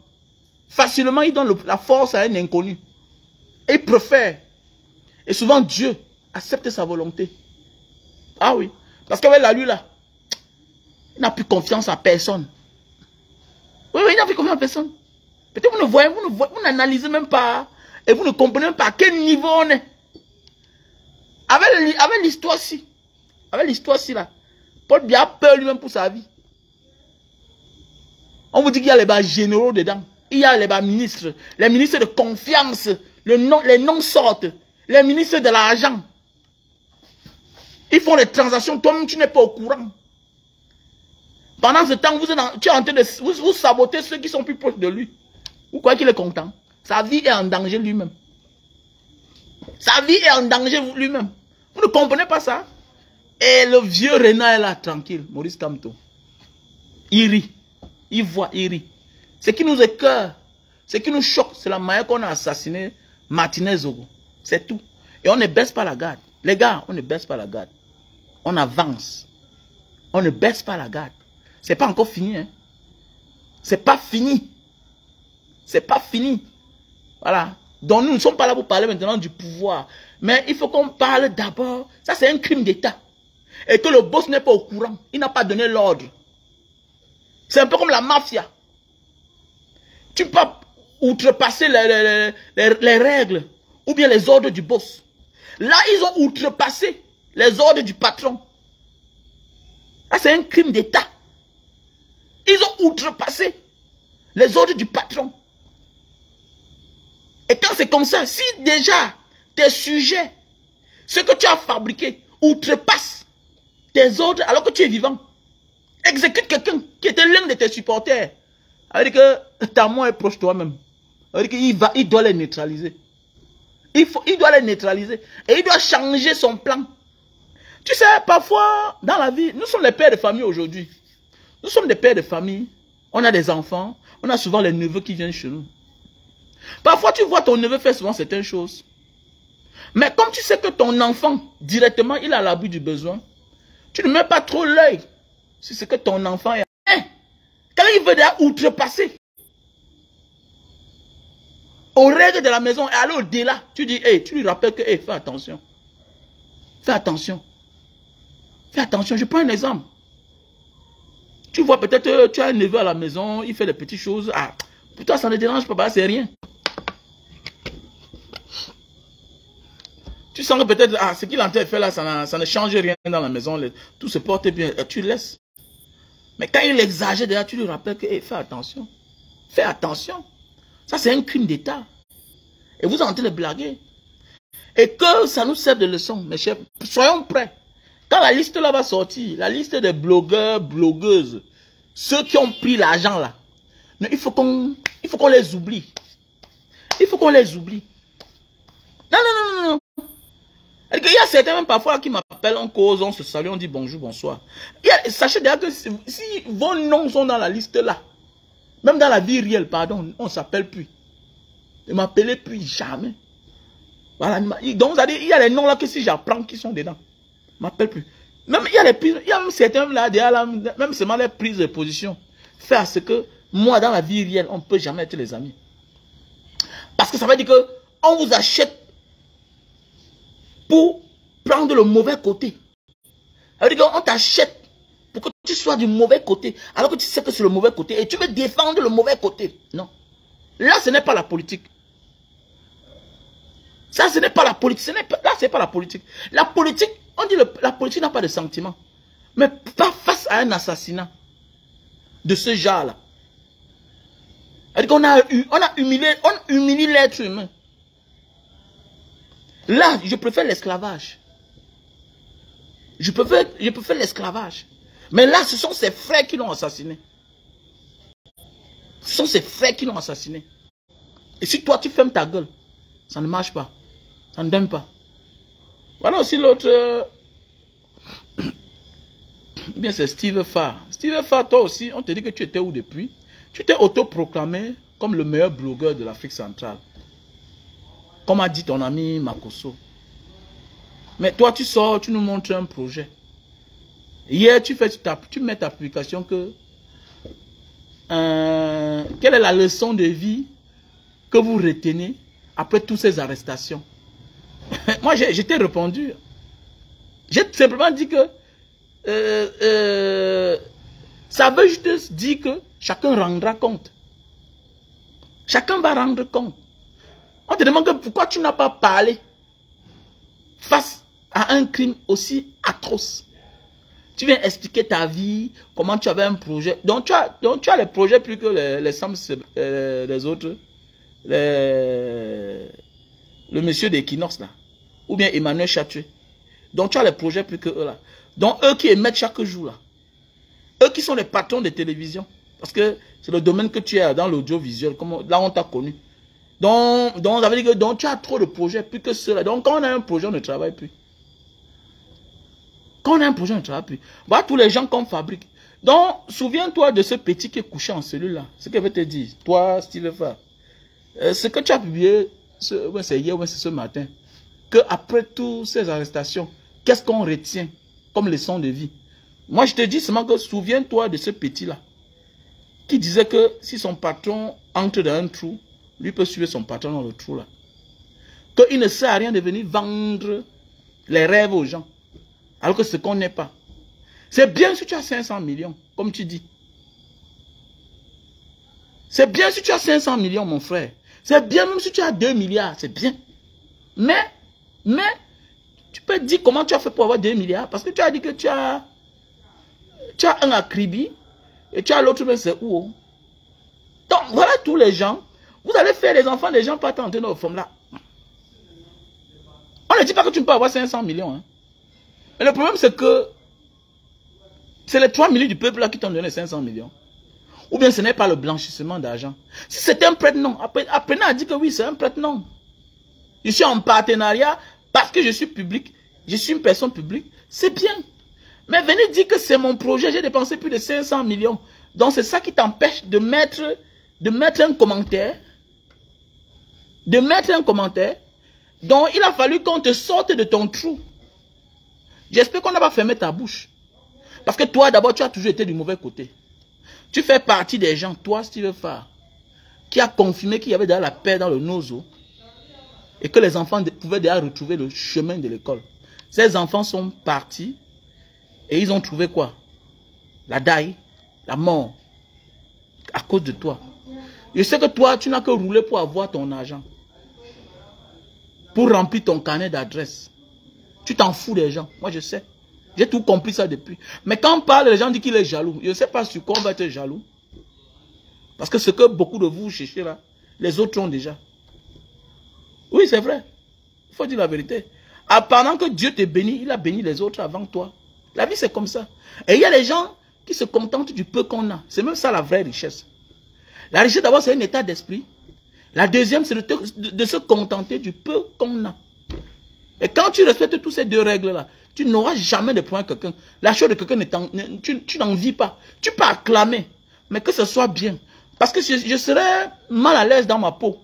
facilement il donne la force à un inconnu. Et il préfère. Et souvent Dieu accepte sa volonté. Ah oui. Parce qu'avec la lui là, il n'a plus confiance à personne. Oui, il n'a plus confiance à personne. Peut-être vous ne voyez, vous n'analysez même pas. Et vous ne comprenez même pas à quel niveau on est. Avec l'histoire-ci. Avec l'histoire-ci là. Paul Biya a peur lui-même pour sa vie. On vous dit qu'il y a les bas généraux dedans. Il y a les bas ministres. Les ministres de confiance. Les noms sortent. Les ministres de l'argent. Ils font les transactions. Toi-même, tu n'es pas au courant. Pendant ce temps, tu es en train de vous saboter ceux qui sont plus proches de lui. Vous croyez qu'il est content? Sa vie est en danger lui-même. Sa vie est en danger lui-même. Vous ne comprenez pas ça? Et le vieux Renard est là, tranquille. Maurice Kamto. Il rit. Il voit, il rit. Ce qui nous écoeure, ce qui nous choque, c'est la manière qu'on a assassiné Martinez Zogo. C'est tout. Et on ne baisse pas la garde. Les gars, on ne baisse pas la garde. On avance. On ne baisse pas la garde. C'est pas encore fini. Hein. C'est pas fini. C'est pas fini. Voilà. Donc nous ne sommes pas là pour parler maintenant du pouvoir. Mais il faut qu'on parle d'abord. Ça c'est un crime d'État. Et que le boss n'est pas au courant. Il n'a pas donné l'ordre. C'est un peu comme la mafia. Tu peux pas outrepasser les règles ou bien les ordres du boss. Là, ils ont outrepassé les ordres du patron. Là, c'est un crime d'État. Ils ont outrepassé les ordres du patron. Et quand c'est comme ça, si déjà tes sujets, ce que tu as fabriqué, outrepasse tes ordres alors que tu es vivant, exécute quelqu'un qui était l'un de tes supporters. C'est-à-dire que ta mort est proche de toi-même. C'est-à-dire qu'il doit les neutraliser. Il doit les neutraliser. Et il doit changer son plan. Tu sais, parfois, dans la vie, nous sommes les pères de famille aujourd'hui. Nous sommes des pères de famille. On a des enfants. On a souvent les neveux qui viennent chez nous. Parfois, tu vois ton neveu faire souvent certaines choses. Mais comme tu sais que ton enfant, directement, il a l'abus du besoin, tu ne mets pas trop l'œil sur ce que ton enfant est. Quand il veut déjà outrepasser aux règles de la maison et aller au-delà, tu dis, hey, tu lui rappelles que, hey, fais attention. Fais attention. Fais attention, je prends un exemple. Tu vois peut-être, tu as un neveu à la maison, il fait des petites choses. Ah, pour toi, ça ne dérange pas, c'est rien. Tu sens que peut-être, ah, ce qu'il est en train de faire là, ça ne change rien dans la maison, tout se porte bien, tu laisses. Mais quand il exagère déjà, tu lui rappelles que, hey, fais attention. Fais attention. Ça, c'est un crime d'État. Et vous êtes en train de blaguer. Et que ça nous serve de leçon, mes chers. Soyons prêts. Quand la liste là va sortir, la liste des blogueurs, blogueuses, ceux qui ont pris l'argent là, il faut qu'on les oublie. Il faut qu'on les oublie. Non, non, non, non, non. Il y a certains même parfois qui m'appellent en cause, on se salue, on dit bonjour, bonsoir. Sachez déjà que si vos noms sont dans la liste là, même dans la vie réelle, pardon, on ne s'appelle plus. Ne m'appelez plus jamais. Voilà. Donc, il y a les noms là que si j'apprends qui sont dedans, ne m'appelle plus. Même il y a même certains là, même seulement les prises de position. Faire ce que moi, dans la vie réelle, on ne peut jamais être les amis. Parce que ça veut dire que on vous achète pour prendre le mauvais côté. Ça veut dire qu'on t'achète pour que tu sois du mauvais côté, alors que tu sais que c'est le mauvais côté, et tu veux défendre le mauvais côté. Non. Là, ce n'est pas la politique. Ça, ce n'est pas la politique. Là, ce n'est pas la politique. La politique, on dit la politique n'a pas de sentiment. Mais pas face à un assassinat de ce genre-là. On a humilié l'être humain. Là, je préfère l'esclavage. Je préfère l'esclavage. Mais là, ce sont ses frères qui l'ont assassiné. Ce sont ses frères qui l'ont assassiné. Et si toi, tu fermes ta gueule, ça ne marche pas. Ça ne donne pas. Voilà aussi l'autre. Bien, c'est Steve Farr. Steve Farr, toi aussi, on te dit que tu étais où depuis? Tu t'es autoproclamé comme le meilleur blogueur de l'Afrique centrale. Comme a dit ton ami Makosso. Mais toi, tu sors, tu nous montres un projet. Hier, tu mets ta publication que... quelle est la leçon de vie que vous retenez après toutes ces arrestations? Moi, je t'ai répondu. J'ai simplement dit que... ça veut juste dire que chacun rendra compte. Chacun va rendre compte. On te demande que pourquoi tu n'as pas parlé face à un crime aussi atroce. Tu viens expliquer ta vie, comment tu avais un projet. Donc tu as les projets plus que les autres. Le monsieur d'Equinox là. Ou bien Emmanuel Chatué. Donc tu as les projets plus que eux là. Donc eux qui émettent chaque jour là. Eux qui sont les patrons de télévision. Parce que c'est le domaine que tu es dans l'audiovisuel. Là on t'a connu. Donc ça veut dire que tu as trop de projets plus que ceux-là. Donc quand on a un projet, on ne travaille plus. Quand on a un projet, on ne travaille plus. Voilà tous les gens qu'on fabrique. Donc, souviens-toi de ce petit qui est couché en cellule là. Ce qu'elle veut te dire, toi, Steve Farr. Ce que tu as publié, c'est hier ou c'est ce matin. Que après toutes ces arrestations, qu'est-ce qu'on retient comme leçon de vie? Moi, je te dis seulement que souviens-toi de ce petit là. Qui disait que si son patron entre dans un trou, Lui peut suivre son patron dans le trou là. Qu'il ne sert à rien de venir vendre les rêves aux gens. Alors que ce qu'on n'est pas. C'est bien si tu as 500 millions, comme tu dis. C'est bien si tu as 500 millions, mon frère. C'est bien même si tu as 2 milliards, c'est bien. Mais, tu peux dire comment tu as fait pour avoir 2 milliards. Parce que tu as dit que tu as un acribi et tu as l'autre, mais c'est où? Donc, voilà tous les gens. Vous allez faire les enfants des gens pas tenter nos formes là. On ne dit pas que tu ne peux avoir 500 millions. Hein. Et le problème, c'est que c'est les 3 millions du peuple là qui t'ont donné 500 millions. Ou bien ce n'est pas le blanchissement d'argent. Si c'est un prête-nom, apprenez à dire que oui, c'est un prête-nom. Je suis en partenariat parce que je suis public, je suis une personne publique, c'est bien. Mais venez dire que c'est mon projet, j'ai dépensé plus de 500 millions. Donc c'est ça qui t'empêche de mettre un commentaire. Donc il a fallu qu'on te sorte de ton trou. J'espère qu'on n'a pas fermé ta bouche. Parce que toi d'abord tu as toujours été du mauvais côté. Tu fais partie des gens, toi Steve Farr, qui a confirmé qu'il y avait déjà la paix dans le nozo et que les enfants pouvaient déjà retrouver le chemin de l'école. Ces enfants sont partis et ils ont trouvé quoi? La daille, la mort, à cause de toi. Je sais que toi, tu n'as que roulé pour avoir ton argent, pour remplir ton carnet d'adresse. Tu t'en fous des gens, moi je sais. J'ai tout compris ça depuis. Mais quand on parle, les gens disent qu'il est jaloux. Je ne sais pas sur quoi on va être jaloux. Parce que ce que beaucoup de vous cherchez là, les autres ont déjà. Oui, c'est vrai. Il faut dire la vérité. Pendant que Dieu te bénit, il a béni les autres avant toi. La vie, c'est comme ça. Et il y a des gens qui se contentent du peu qu'on a. C'est même ça la vraie richesse. La richesse, d'abord, c'est un état d'esprit. La deuxième, c'est de se contenter du peu qu'on a. Et quand tu respectes toutes ces deux règles-là, tu n'auras jamais de problème avec quelqu'un. La chose de quelqu'un, tu n'en vis pas. Tu peux acclamer, mais que ce soit bien. Parce que je serais mal à l'aise dans ma peau.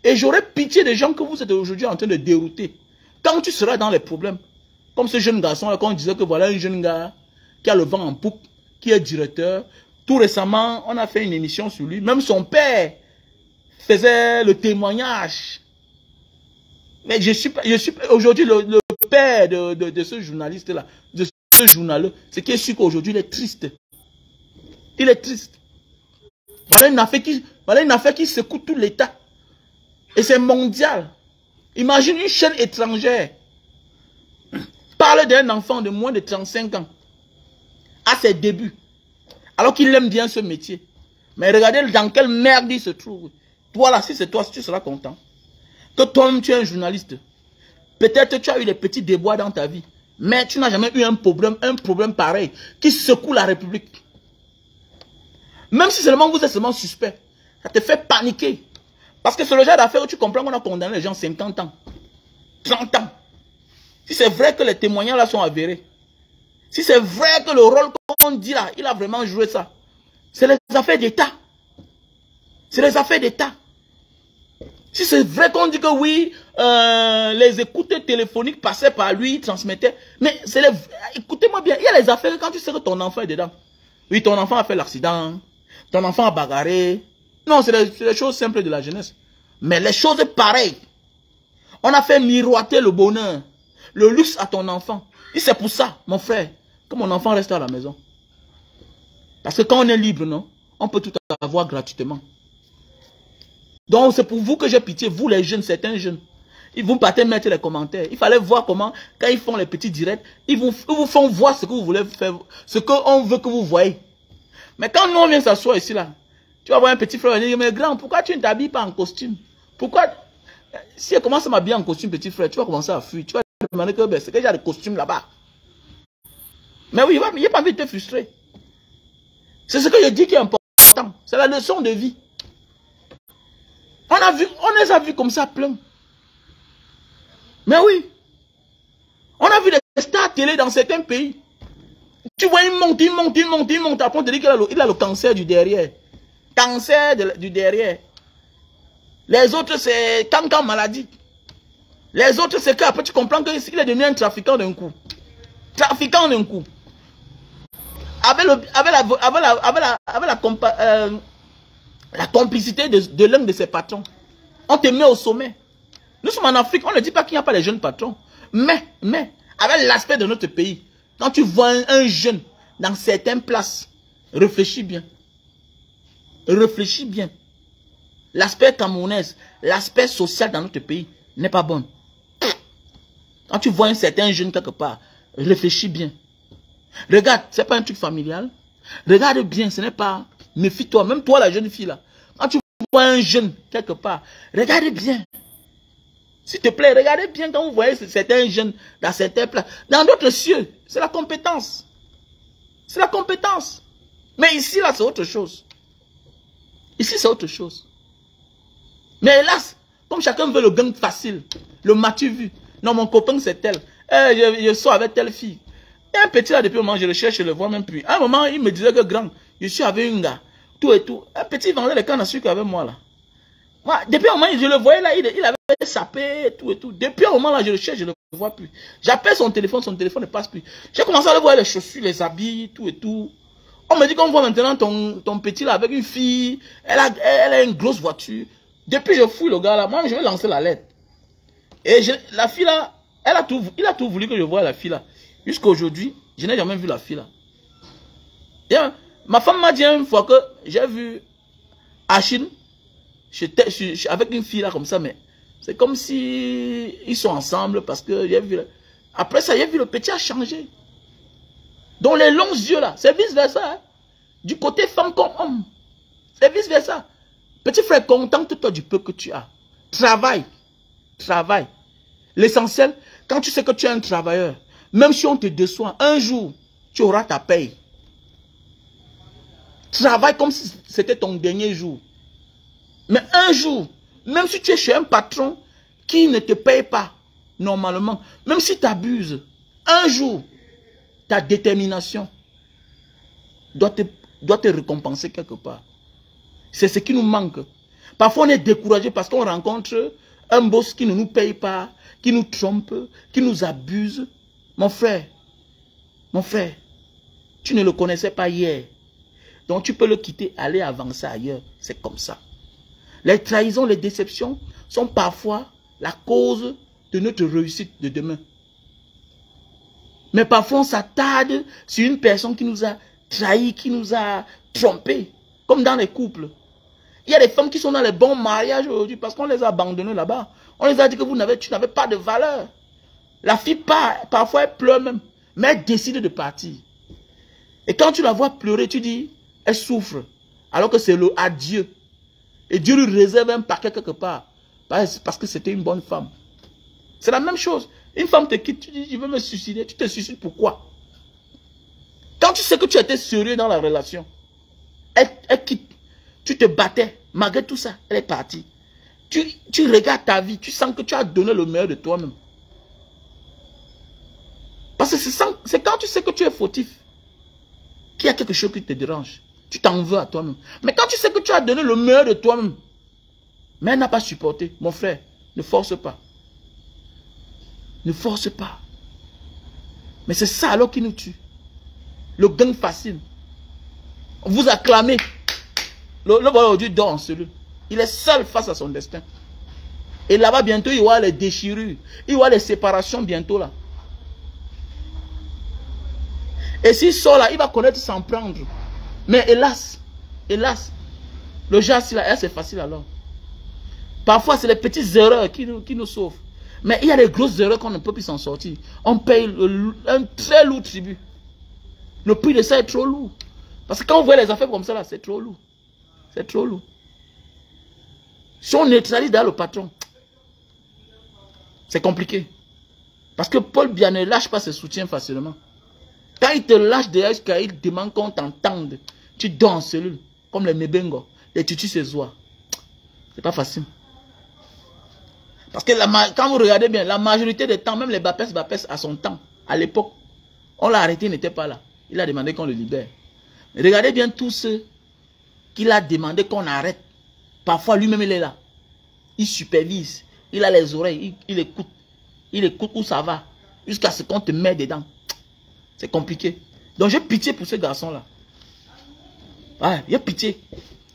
Et j'aurais pitié des gens que vous êtes aujourd'hui en train de dérouter. Quand tu seras dans les problèmes, comme ce jeune garçon-là, quand on disait que voilà un jeune gars qui a le vent en poupe, qui est directeur. Tout récemment, on a fait une émission sur lui. Même son père faisait le témoignage. Mais aujourd'hui, le père de ce journaliste-là, de ce journaleux, c'est qu'il est sûr qu'aujourd'hui, il est triste. Il est triste. Voilà une affaire qui secoue tout l'État. Et c'est mondial. Imagine une chaîne étrangère parle d'un enfant de moins de 35 ans à ses débuts, alors qu'il aime bien ce métier. Mais regardez dans quelle merde il se trouve. Toi là, si c'est toi, tu seras content. Que toi-même tu es un journaliste. Peut-être tu as eu des petits déboires dans ta vie, mais tu n'as jamais eu un problème pareil qui secoue la République. Même si seulement vous êtes seulement suspect, ça te fait paniquer. Parce que c'est le genre d'affaire où tu comprends qu'on a condamné les gens 50 ans, 30 ans. Si c'est vrai que les témoignages là sont avérés, si c'est vrai que le rôle qu'on dit là, il a vraiment joué ça, c'est les affaires d'État. C'est les affaires d'État. Si c'est vrai qu'on dit que oui, les écoutes téléphoniques passaient par lui, il transmettait. Mais c'est les... Écoutez-moi bien, il y a les affaires quand tu sais que ton enfant est dedans. Oui, ton enfant a fait l'accident, ton enfant a bagarré. Non, c'est les choses simples de la jeunesse. Mais les choses pareilles, on a fait miroiter le bonheur, le luxe à ton enfant. Et c'est pour ça, mon frère, que mon enfant reste à la maison. Parce que quand on est libre, non, on peut tout avoir gratuitement. Donc c'est pour vous que j'ai pitié, vous les jeunes, certains jeunes. Ils vont partez mettre les commentaires. Il fallait voir comment, quand ils font les petits directs, ils vous font voir ce que vous voulez faire, ce qu'on veut que vous voyez. Mais quand nous on vient s'asseoir ici là, tu vas voir un petit frère et dire, mais grand, pourquoi tu ne t'habilles pas en costume? Pourquoi? Si elle commence à m'habiller en costume, petit frère, tu vas commencer à fuir. Tu vas demander que c'est qu'il y a des costumes là-bas. Mais oui, il n'y a pas envie de te frustrer. C'est ce que je dis qui est important. C'est la leçon de vie. On les a vus comme ça plein. Mais oui. On a vu des stars télé dans certains pays. Tu vois, il monte. Après, on te dit qu'il a le cancer du derrière. Cancer du derrière. Les autres, c'est cancer maladie. Les autres, c'est qu'après, tu comprends qu'il est devenu un trafiquant d'un coup. Trafiquant d'un coup. Avec La complicité de l'un de ses patrons. On te met au sommet. Nous sommes en Afrique, on ne dit pas qu'il n'y a pas de jeunes patrons. Mais, avec l'aspect de notre pays, quand tu vois un jeune dans certaines places, réfléchis bien. Réfléchis bien. L'aspect camerounais, l'aspect social dans notre pays n'est pas bon. Quand tu vois un certain jeune quelque part, réfléchis bien. Regarde, ce n'est pas un truc familial. Regarde bien, ce n'est pas... Méfie-toi, même toi la jeune fille là. Quand tu vois un jeune quelque part, regarde bien. S'il te plaît, regardez bien quand vous voyez certains jeunes dans certains places. Dans d'autres cieux, c'est la compétence. C'est la compétence. Mais ici, là, c'est autre chose. Ici, c'est autre chose. Mais hélas, comme chacun veut le gain facile, le m'as-tu vu? Non, mon copain, c'est tel. Je sors avec telle fille. Et un petit là, depuis un moment, je le cherche, je le vois même plus. À un moment, il me disait que grand, je suis avec un gars, tout et tout. Un petit vendait les cannes à sucre avec moi là. Moi, depuis un moment, je le voyais là, il avait sapé, tout et tout. Depuis un moment là, je le cherche, je ne le vois plus. J'appelle son téléphone ne passe plus. J'ai commencé à le voir les chaussures, les habits, tout et tout. On me dit qu'on voit maintenant ton petit là avec une fille, elle a une grosse voiture. Depuis je fouille le gars là, moi je vais lancer la lettre. Et la fille là, il a tout voulu que je voie la fille là. Jusqu'à aujourd'hui, je n'ai jamais vu la fille là. Et, ma femme m'a dit une fois que j'ai vu Achille avec une fille là comme ça, mais c'est comme si ils sont ensemble parce que j'ai vu. Après ça, j'ai vu le petit a changé. Donc les longs yeux là, c'est vice versa. Hein? Du côté femme comme homme, c'est vice versa. Petit frère, contente-toi du peu que tu as. Travaille. Travaille. L'essentiel, quand tu sais que tu es un travailleur, même si on te déçoit, un jour, tu auras ta paye. Travaille comme si c'était ton dernier jour. Mais un jour, même si tu es chez un patron qui ne te paye pas, normalement, même si tu abuses, un jour, ta détermination doit te récompenser quelque part. C'est ce qui nous manque. Parfois, on est découragé parce qu'on rencontre un boss qui ne nous paye pas, qui nous trompe, qui nous abuse. Mon frère, tu ne le connaissais pas hier. Donc, tu peux le quitter, aller avancer ailleurs. C'est comme ça. Les trahisons, les déceptions sont parfois la cause de notre réussite de demain. Mais parfois, on s'attarde sur une personne qui nous a trahis, qui nous a trompés, comme dans les couples. Il y a des femmes qui sont dans les bons mariages aujourd'hui parce qu'on les a abandonnées là-bas. On les a dit que tu n'avais pas de valeur. La fille part, parfois elle pleure même, mais elle décide de partir. Et quand tu la vois pleurer, tu dis, elle souffre. Alors que c'est le adieu. Et Dieu lui réserve un paquet quelque part. Parce que c'était une bonne femme. C'est la même chose. Une femme te quitte, tu dis, je veux me suicider. Tu te suicides pourquoi? Quand tu sais que tu étais sérieux dans la relation, elle quitte. Tu te battais. Malgré tout ça, elle est partie. Tu regardes ta vie. Tu sens que tu as donné le meilleur de toi-même. Parce que c'est quand tu sais que tu es fautif qu'il y a quelque chose qui te dérange. Tu t'en veux à toi-même. Mais quand tu sais que tu as donné le meilleur de toi-même, mais elle n'a pas supporté, mon frère, ne force pas. Ne force pas. Mais c'est ça alors qui nous tue. Le gain facile. On vous acclamez. Le voilà aujourd'hui dort en cellule. Il est seul face à son destin. Et là-bas bientôt il y aura les déchirures. Il y aura les séparations bientôt là. Et s'il sort là, il va connaître s'en prendre. Mais hélas, le genre là, c'est facile alors. Parfois c'est les petites erreurs qui nous sauvent. Mais il y a des grosses erreurs qu'on ne peut plus s'en sortir. On paye un très lourd tribut. Le prix de ça est trop lourd. Parce que quand on voit les affaires comme ça là, c'est trop lourd. C'est trop lourd. Si on neutralise dans le patron, c'est compliqué. Parce que Paul Biya ne lâche pas ses soutiens facilement. Quand il te lâche derrière, il demande qu'on t'entende. Tu dors en cellule, comme les Mebengo, les tutus ses oies. C'est pas facile. Parce que quand vous regardez bien, la majorité des temps, même les Bapes à son temps, à l'époque, on l'a arrêté, il n'était pas là. Il a demandé qu'on le libère. Mais regardez bien tous ceux qu'il a demandé qu'on arrête. Parfois, lui-même, il est là. Il supervise. Il a les oreilles. Il écoute. Il écoute où ça va. Jusqu'à ce qu'on te met dedans. C'est compliqué. Donc, j'ai pitié pour ce garçon-là. Ouais, j'ai pitié.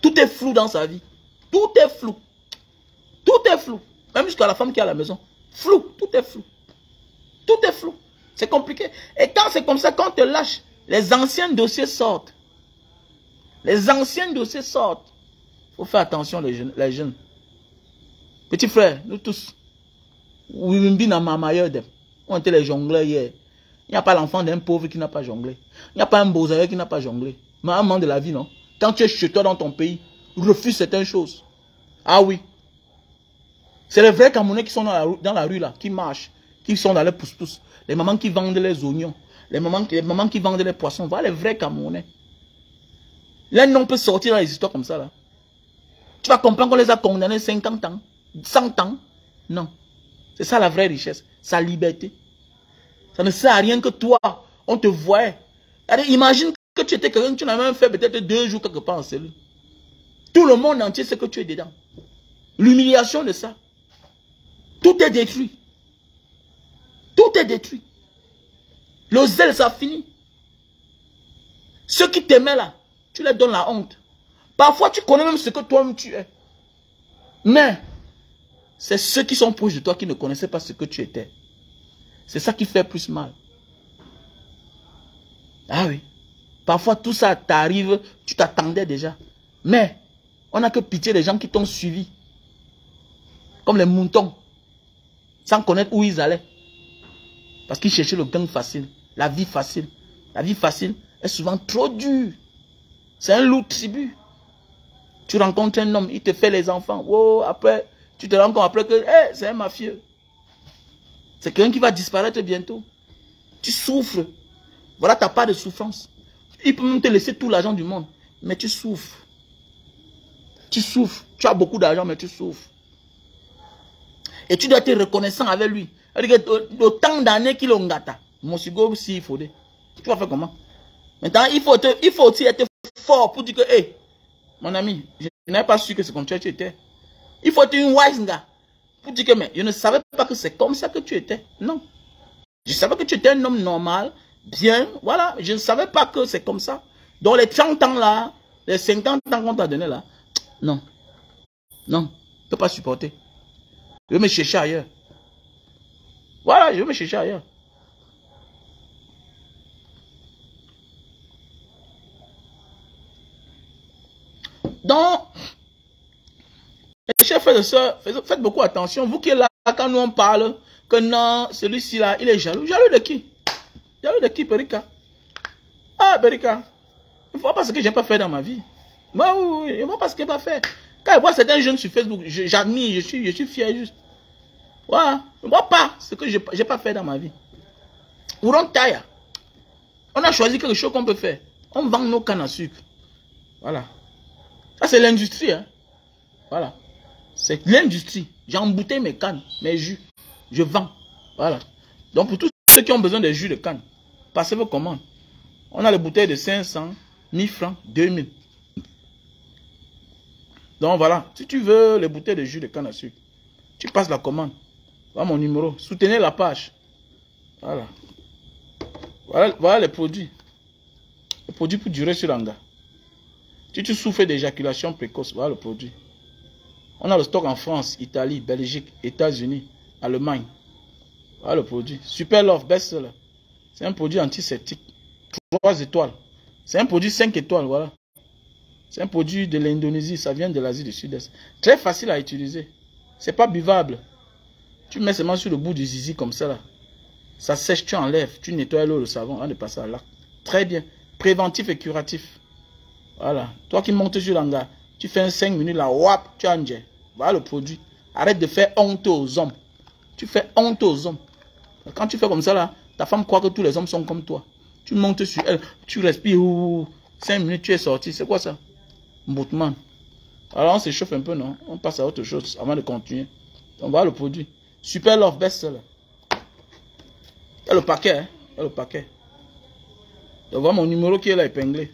Tout est flou dans sa vie. Tout est flou. Tout est flou. Même jusqu'à la femme qui est à la maison. Flou. Tout est flou. Tout est flou. C'est compliqué. Et quand c'est comme ça, quand on te lâche, les anciens dossiers sortent. Les anciens dossiers sortent. Il faut faire attention les jeunes. Petit frère, nous tous. On était les jongleurs hier. Il n'y a pas l'enfant d'un pauvre qui n'a pas jonglé. Il n'y a pas un beau-aïeux qui n'a pas jonglé. Mais un moment de la vie, non? Quand tu es chez toi dans ton pays, refuse certaines choses. Ah oui. C'est les vrais Camerounais qui sont dans la rue là, qui marchent, qui sont dans les pousse-pousse. Les mamans qui vendent les oignons. Les mamans qui vendent les poissons. Voilà les vrais Camerounais. L'un non peut sortir dans les histoires comme ça là. Tu vas comprendre qu'on les a condamnés 50 ans, 100 ans. Non. C'est ça la vraie richesse. Sa liberté. Ça ne sert à rien que toi, on te voit. Imagine que tu étais quelqu'un, tu n'as même fait peut-être 2 jours quelque part en cellule. Tout le monde entier sait que tu es dedans. L'humiliation de ça. Tout est détruit. Tout est détruit. Le zèle, ça finit. Ceux qui t'aimaient là, tu leur donnes la honte. Parfois, tu connais même ce que toi-même tu es. Mais, c'est ceux qui sont proches de toi qui ne connaissaient pas ce que tu étais. C'est ça qui fait plus mal. Ah oui. Parfois, tout ça t'arrive, tu t'attendais déjà. Mais, on n'a que pitié des gens qui t'ont suivi. Comme les moutons. Sans connaître où ils allaient. Parce qu'ils cherchaient le gain facile. La vie facile. La vie facile est souvent trop dure. C'est un loup tribut. Tu rencontres un homme, il te fait les enfants. Oh, après, tu te rends compte après que c'est un mafieux. C'est quelqu'un qui va disparaître bientôt. Tu souffres. Voilà ta part de souffrance. Il peut même te laisser tout l'argent du monde. Mais tu souffres. Tu souffres. Tu as beaucoup d'argent, mais tu souffres. Et tu dois être reconnaissant avec lui. Autant d'années qu'il a gâté. Mon sigo, si il faut. Tu vas faire comment? Maintenant, il faut aussi être fort pour dire que, hé, mon ami, je n'avais pas su que c'est comme ça que tu étais. Il faut être une wise gars. Pour dire que, mais je ne savais pas que c'est comme ça que tu étais. Non. Je savais que tu étais un homme normal, bien, voilà. Je ne savais pas que c'est comme ça. Donc les 30 ans là, les 50 ans qu'on t'a donné là, non. Non, je ne peux pas supporter. Je vais me chercher ailleurs. Voilà, je vais me chercher ailleurs. Donc, les chers frères et sœurs, faites beaucoup attention. Vous qui êtes là, quand nous on parle, que non, celui-ci là, il est jaloux. Jaloux de qui? Jaloux de qui, Berika? Ah, Berika, il ne faut pas ce que je n'ai pas fait dans ma vie. Moi, oui, il ne faut pas ce que je n'ai pas fait. Quand je vois certains jeunes sur Facebook, j'admire, je suis fier juste. Voilà, je ne vois pas ce que je n'ai pas fait dans ma vie. On taille. On a choisi quelque chose qu'on peut faire. On vend nos cannes à sucre. Voilà. Ça, c'est l'industrie. Hein. Voilà. C'est l'industrie. J'ai embouteillé mes cannes, mes jus. Je vends. Voilà. Donc, pour tous ceux qui ont besoin de jus de canne, passez vos commandes. On a les bouteilles de 500, 1000 francs, 2000. Donc, voilà. Si tu veux les bouteilles de jus de canne à sucre, tu passes la commande. Voilà mon numéro. Soutenez la page. Voilà. Voilà les produits. Les produits pour durer sur l'anga. Si tu souffres d'éjaculation précoce, voilà le produit. On a le stock en France, Italie, Belgique, États-Unis, Allemagne. Voilà le produit. Super Love, best-seller. C'est un produit antiseptique. 3 étoiles. C'est un produit 5 étoiles, voilà. C'est un produit de l'Indonésie, ça vient de l'Asie du Sud-Est. Très facile à utiliser. C'est pas buvable. Tu mets seulement sur le bout du zizi comme ça là. Ça sèche, tu enlèves, tu nettoies l'eau, le savon, avant de passer à l'acte. Très bien. Préventif et curatif. Voilà. Toi qui montes sur l'anga, tu fais un 5 minutes là, wap, tu as un jet. Voilà le produit. Arrête de faire honte aux hommes. Tu fais honte aux hommes. Quand tu fais comme ça là, ta femme croit que tous les hommes sont comme toi. Tu montes sur elle, tu respires, 5 minutes, tu es sorti. C'est quoi ça? Boutman. Alors on s'échauffe un peu, non? On passe à autre chose avant de continuer. On va le produit. Super Love, best-seller. Il y a le paquet, hein? Il y a le paquet. Donc voilà mon numéro qui est là épinglé.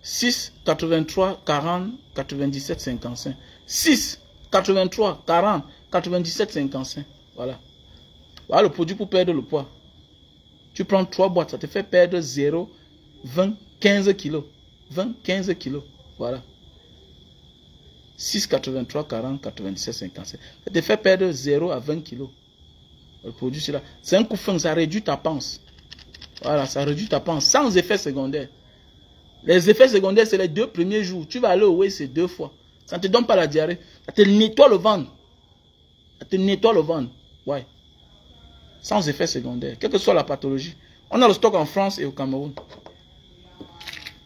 6 83 40 97 55. 6 83 40 97 55. Voilà. Voilà le produit pour perdre le poids. Tu prends 3 boîtes, ça te fait perdre 0, 20, 15 kilos. 20, 15 kilos. Voilà. 6, 83, 40, 97, 57. Ça te fait perdre 0 à 20 kilos. Le produit, c'est là. C'est un coup fin, ça réduit ta panse. Voilà, ça réduit ta panse sans effet secondaire. Les effets secondaires, c'est les 2 premiers jours. Tu vas aller au c'est 2 fois. Ça ne te donne pas la diarrhée. Ça te nettoie le ventre. Ça te nettoie le ventre. Ouais. Sans effet secondaire. Quelle que soit la pathologie. On a le stock en France et au Cameroun.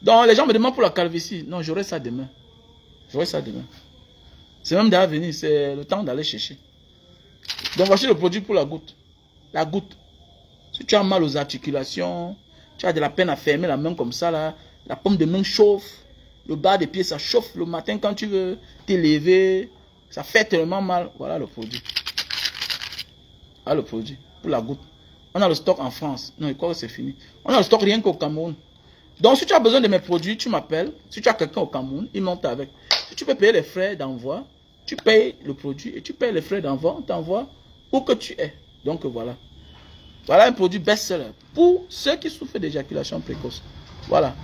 Donc, les gens me demandent pour la calvitie. Non, j'aurai ça demain. J'aurai ça demain. C'est même déjà venir. C'est le temps d'aller chercher. Donc, voici le produit pour la goutte. La goutte. Si tu as mal aux articulations, tu as de la peine à fermer la main comme ça, là, la paume de main chauffe, le bas des pieds, ça chauffe le matin quand tu veux t'élever, ça fait tellement mal. Voilà le produit. Voilà le produit pour la goutte. On a le stock en France. Non, je crois que c'est fini. On a le stock rien qu'au Cameroun. Donc, si tu as besoin de mes produits, tu m'appelles. Si tu as quelqu'un au Cameroun, il monte avec. Si tu peux payer les frais d'envoi, tu payes le produit et tu payes les frais d'envoi, on t'envoie où que tu es. Donc, voilà. Voilà un produit best-seller pour ceux qui souffrent d'éjaculation précoce. Voilà.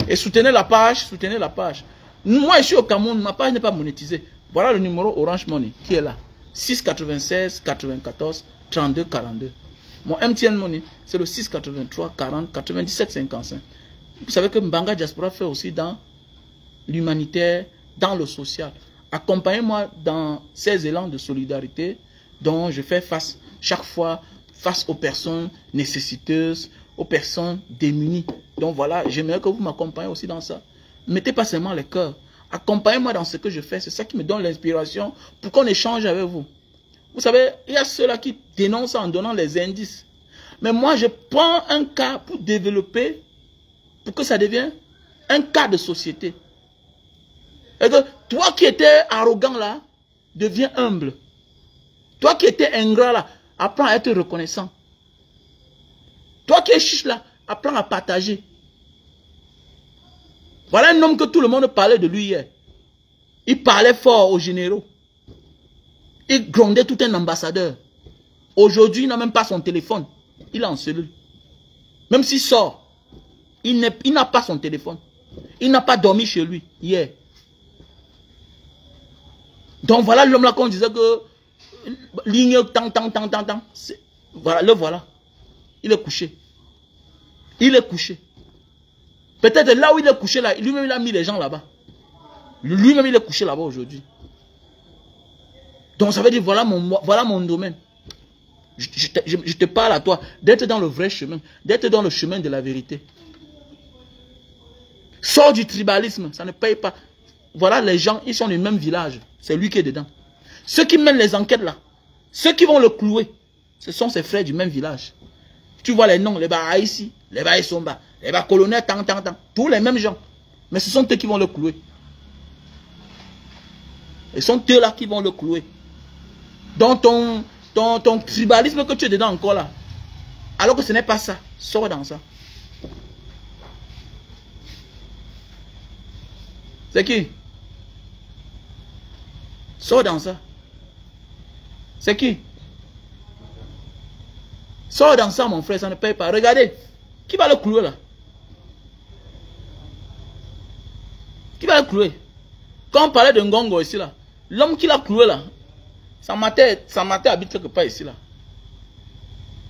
Et soutenez la page, soutenez la page. Moi, je suis au Cameroun, ma page n'est pas monétisée. Voilà le numéro Orange Money qui est là. 6 96 94 32 42. Mon MTN Money, c'est le 6 83 40 97 55. Vous savez que Mbanga Diaspora fait aussi dans l'humanitaire, dans le social. Accompagnez-moi dans ces élans de solidarité dont je fais face chaque fois, face aux personnes nécessiteuses, aux personnes démunies. Donc voilà, j'aimerais que vous m'accompagniez aussi dans ça. Mettez pas seulement les cœurs. Accompagnez-moi dans ce que je fais. C'est ça qui me donne l'inspiration pour qu'on échange avec vous. Vous savez, il y a ceux-là qui dénoncent en donnant les indices. Mais moi, je prends un cas pour développer, pour que ça devienne un cas de société. Et que toi qui étais arrogant là, deviens humble. Toi qui étais ingrat là, apprends à être reconnaissant. Toi qui es chiche là, apprends à partager. Voilà un homme que tout le monde parlait de lui hier. Il parlait fort aux généraux. Il grondait tout un ambassadeur. Aujourd'hui, il n'a même pas son téléphone. Il est en cellule. Même s'il sort, il n'a pas son téléphone. Il n'a pas dormi chez lui hier. Donc voilà l'homme là qu'on disait que ligne tant. Voilà, le voilà. Il est couché. Il est couché. Peut-être là où il est couché là, lui-même il a mis les gens là-bas. Lui-même il est couché là-bas aujourd'hui. Donc ça veut dire voilà mon domaine. Je te parle à toi d'être dans le vrai chemin, d'être dans le chemin de la vérité. Sors du tribalisme, ça ne paye pas. Voilà les gens, ils sont du même village. C'est lui qui est dedans. Ceux qui mènent les enquêtes là, ceux qui vont le clouer, ce sont ses frères du même village. Tu vois les noms, les Bahaïsi, les Bahaïsomba, les colonels, tous les mêmes gens. Mais ce sont eux qui vont le clouer. Ce sont eux là qui vont le clouer. Dans ton tribalisme que tu es dedans encore là, alors que ce n'est pas ça, sors dans ça. C'est qui? Sors dans ça. C'est qui? Sors dans ça mon frère, ça ne paye pas. Regardez, qui va le clouer là? Qui va le clouer? Quand on parlait de Ngongo ici là, l'homme qui l'a cloué là, sa mater habite quelque part ici là.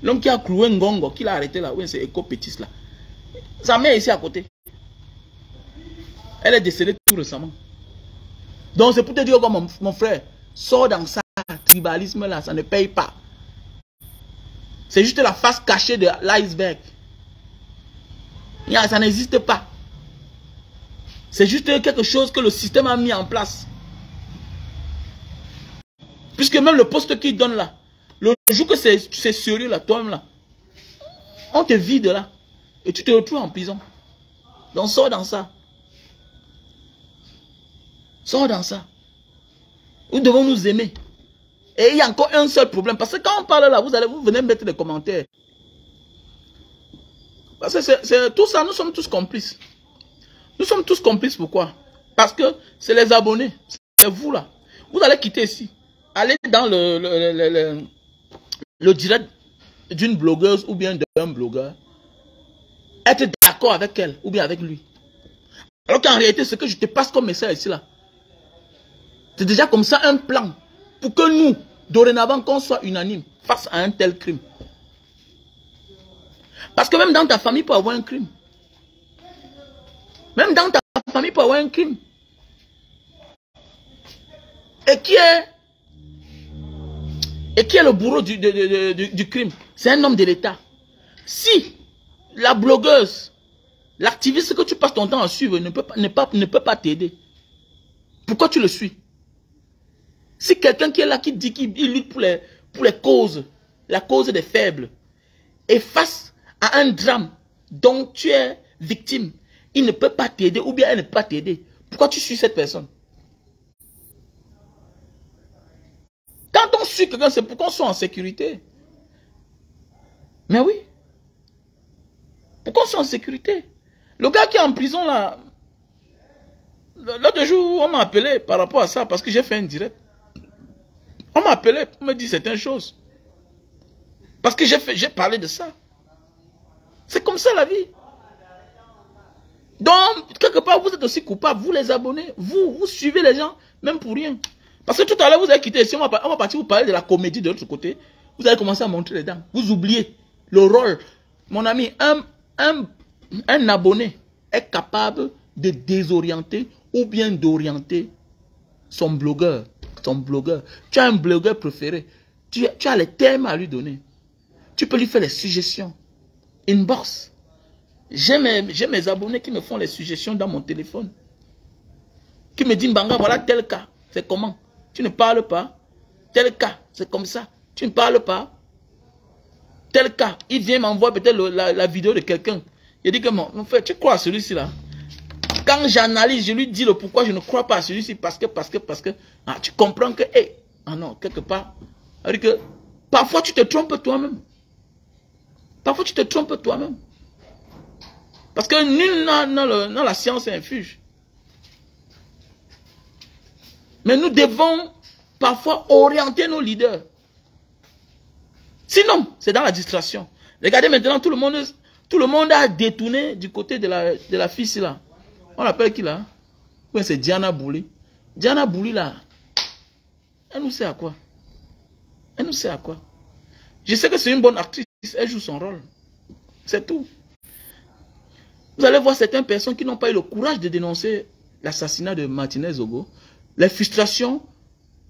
L'homme qui a cloué Ngongo, qui l'a arrêté là, oui c'est Eco Pétis là. Sa mère est ici à côté. Elle est décédée tout récemment. Donc c'est pour te dire que mon frère, sors dans ça, tribalisme là, ça ne paye pas. C'est juste la face cachée de l'iceberg. Ça n'existe pas. C'est juste quelque chose que le système a mis en place. Puisque même le poste qu'il donne là, le jour que c'est sérieux là, toi-même là, on te vide là. Et tu te retrouves en prison. Donc sors dans ça. Sors dans ça. Nous devons nous aimer. Et il y a encore un seul problème. Parce que quand on parle là, vous venez mettre des commentaires. Parce que c'est tout ça, nous sommes tous complices. Nous sommes tous complices, pourquoi? Parce que c'est les abonnés. C'est vous là. Vous allez quitter ici. Allez dans le direct d'une blogueuse ou bien d'un blogueur. Être d'accord avec elle ou bien avec lui. Alors qu'en réalité, ce que je te passe comme message ici là, C'est déjà comme ça un plan pour que nous, dorénavant, qu'on soit unanime face à un tel crime. Parce que même dans ta famille, il peut y avoir un crime. Même dans ta famille, il peut y avoir un crime. Et qui est le bourreau du crime? C'est un homme de l'État. Si la blogueuse, l'activiste que tu passes ton temps à suivre ne peut pas t'aider, pourquoi tu le suis? Si quelqu'un qui est là, qui dit qu'il lutte pour les causes, la cause des faibles, et face à un drame dont tu es victime, il ne peut pas t'aider ou bien elle ne peut pas t'aider, pourquoi tu suis cette personne? Quand on suit quelqu'un, c'est pour qu'on soit en sécurité. Mais oui. Pour qu'on soit en sécurité. Le gars qui est en prison là, l'autre jour, on m'a appelé par rapport à ça parce que j'ai fait un direct. On m'a appelé pour me dire certaines choses. Parce que j'ai parlé de ça. C'est comme ça la vie. Donc, quelque part, vous êtes aussi coupable. Vous les abonnez, vous suivez les gens, même pour rien. Parce que tout à l'heure, vous avez quitté ici, on va partir vous parler de la comédie de l'autre côté. Vous allez commencer à montrer les dents. Vous oubliez le rôle. Mon ami, un abonné est capable de désorienter ou bien d'orienter son blogueur. Tu as un blogueur préféré. Tu as les thèmes à lui donner. Tu peux lui faire les suggestions. Inbox. J'ai mes abonnés qui me font les suggestions dans mon téléphone. Qui me disent, Mbanga, voilà tel cas. C'est comment? Tu ne parles pas. Tel cas, c'est comme ça. Tu ne parles pas. Tel cas, il vient m'envoyer peut-être la vidéo de quelqu'un. Il dit que mon frère, tu crois à celui-ci là? Quand j'analyse, je lui dis le pourquoi je ne crois pas à celui-ci. Parce que. Ah, tu comprends que, hey, ah non, quelque part. C'est-à-dire que parfois tu te trompes toi-même. Parfois tu te trompes toi-même. Parce que nul n'a la science infuse. Mais nous devons parfois orienter nos leaders. Sinon, c'est dans la distraction. Regardez maintenant, tout le monde a détourné du côté de la fille là. On l'appelle qui là? Oui, c'est Diana Bouli. Diana Bouli là, elle nous sert à quoi? Elle nous sert à quoi? Je sais que c'est une bonne actrice, elle joue son rôle. C'est tout. Vous allez voir certaines personnes qui n'ont pas eu le courage de dénoncer l'assassinat de Martinez Zogo. Les frustrations,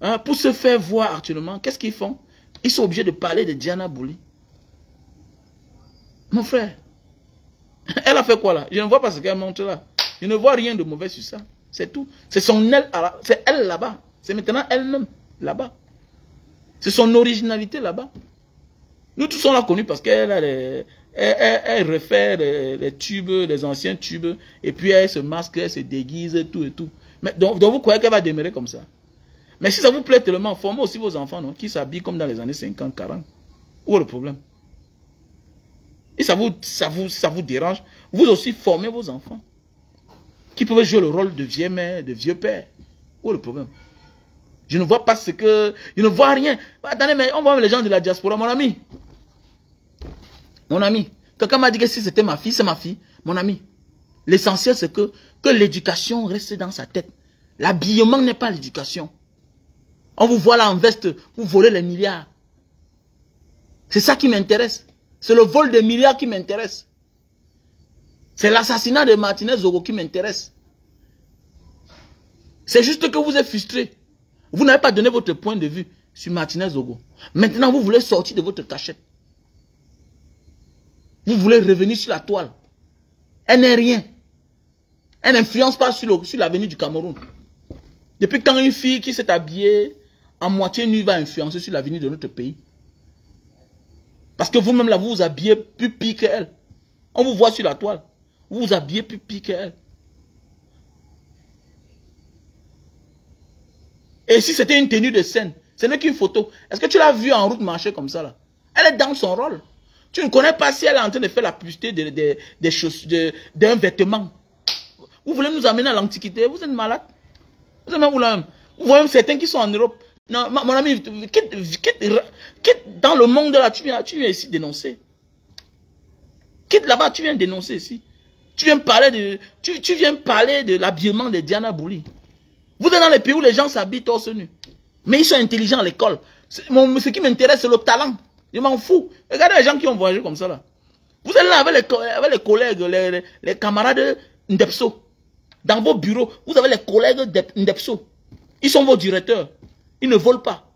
hein, pour se faire voir actuellement, qu'est-ce qu'ils font? Ils sont obligés de parler de Diana Bouli. Mon frère, elle a fait quoi là? Je ne vois pas ce qu'elle montre là. Je ne vois rien de mauvais sur ça. C'est tout. C'est elle là-bas. C'est maintenant elle-même là-bas. C'est son originalité là-bas. Nous tous on l'a connue parce qu'elle elle refait les tubes, les anciens tubes, et puis elle se masque, elle se déguise, tout et tout. Mais donc vous croyez qu'elle va demeurer comme ça? Mais si ça vous plaît tellement, formez aussi vos enfants, non, qui s'habillent comme dans les années 50, 40. Où est le problème? Et ça vous dérange, vous aussi formez vos enfants, qui peuvent jouer le rôle de vieux mère, de vieux père. Où est le problème? Je ne vois pas ce que... Je ne vois rien. Attendez, mais on voit les gens de la diaspora, mon ami. Mon ami, quelqu'un m'a dit que si c'était ma fille, c'est ma fille. Mon ami, l'essentiel c'est que l'éducation reste dans sa tête. L'habillement n'est pas l'éducation. On vous voit là en veste, vous volez les milliards. C'est ça qui m'intéresse. C'est le vol des milliards qui m'intéresse. C'est l'assassinat de Martinez Zogo qui m'intéresse. C'est juste que vous êtes frustré. Vous n'avez pas donné votre point de vue sur Martinez Zogo. Maintenant, vous voulez sortir de votre cachette. Vous voulez revenir sur la toile. Elle n'est rien. Elle n'influence pas sur l'avenir du Cameroun. Depuis quand une fille qui s'est habillée en moitié nue va influencer sur l'avenir de notre pays? Parce que vous-même là, vous vous habillez plus pire qu'elle. On vous voit sur la toile. Vous vous habillez plus pire qu'elle. Et si c'était une tenue de scène, ce n'est qu'une photo. Est-ce que tu l'as vue en route marcher comme ça là? Elle est dans son rôle. Tu ne connais pas si elle est en train de faire la publicité des chaussures, d'un vêtement. Vous voulez nous amener à l'Antiquité? Vous êtes malade? Vous êtes même où là même? Vous voyez même certains qui sont en Europe. Non, mon ami, quitte dans le monde là, tu viens ici dénoncer. Quitte là-bas, tu viens dénoncer ici. Tu viens parler de l'habillement de Diana Bouli. Vous êtes dans les pays où les gens s'habillent torse nu. Mais ils sont intelligents à l'école. Ce qui m'intéresse, c'est le talent. Je m'en fous. Regardez les gens qui ont voyagé comme ça là. Vous êtes là avec les collègues, les camarades Ndepso. Dans vos bureaux, vous avez les collègues Ndepso. Ils sont vos directeurs. Ils ne volent pas.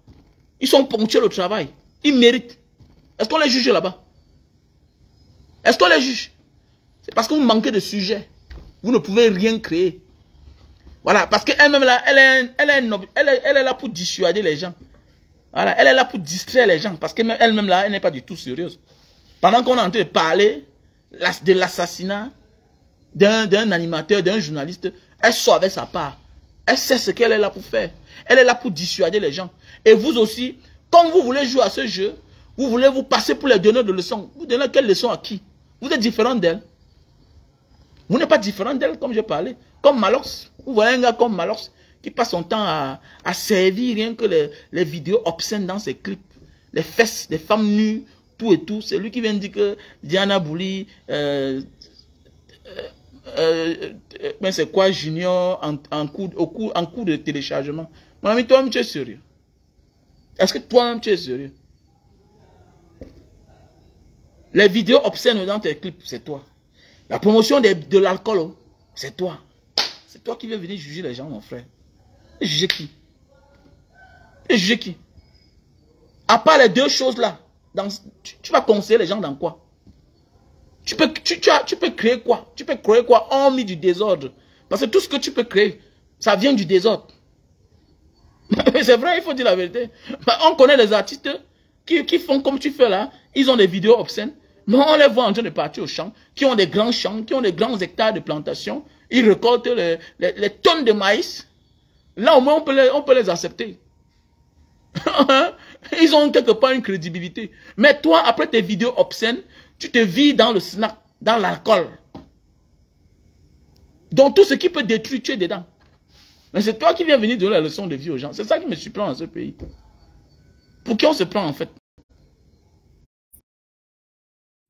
Ils sont ponctuels au travail. Ils méritent. Est-ce qu'on les juge là-bas? Est-ce qu'on les juge? C'est parce que vous manquez de sujets. Vous ne pouvez rien créer. Voilà, parce qu'elle-même là, elle est là pour dissuader les gens. Voilà, elle est là pour distraire les gens. Parce qu'elle-même là, elle n'est pas du tout sérieuse. Pendant qu'on est en train de parler de l'assassinat d'un animateur, d'un journaliste, elle sort avec sa part. Elle sait ce qu'elle est là pour faire. Elle est là pour dissuader les gens. Et vous aussi, comme vous voulez jouer à ce jeu, vous voulez vous passer pour les donneurs de leçons. Vous donnez quelle leçon à qui? Vous êtes différent d'elle. Vous n'êtes pas différent d'elle, comme je parlais. Comme Malox. Vous voyez un gars comme Malox qui passe son temps à servir rien que les vidéos obscènes dans ses clips. Les fesses des femmes nues, tout et tout. C'est lui qui vient de dire que Diana Bouli, mais c'est quoi Junior en cours de téléchargement. Mon ami, toi-même, tu es sérieux? Est-ce que toi-même, tu es sérieux? Les vidéos obscènes dans tes clips, c'est toi. La promotion de l'alcool, c'est toi. C'est toi qui viens venir juger les gens, mon frère. Et juger qui? Et juger qui? À part les deux choses-là, tu vas conseiller les gens dans quoi? Tu peux créer quoi? Tu peux créer quoi hormis du désordre? Parce que tout ce que tu peux créer, ça vient du désordre. C'est vrai, il faut dire la vérité. On connaît des artistes qui font comme tu fais là. Ils ont des vidéos obscènes. Mais on les voit en train de partir au champ, qui ont des grands champs, qui ont des grands hectares de plantation. Ils récoltent les tonnes de maïs. Là, au moins, on peut les accepter. Ils ont quelque part une crédibilité. Mais toi, après tes vidéos obscènes, tu te vis dans le snack, dans l'alcool. Donc, tout ce qui peut détruire, tu es dedans. Mais c'est toi qui viens venir donner la leçon de vie aux gens. C'est ça qui me surprend dans ce pays. Pour qui on se prend en fait?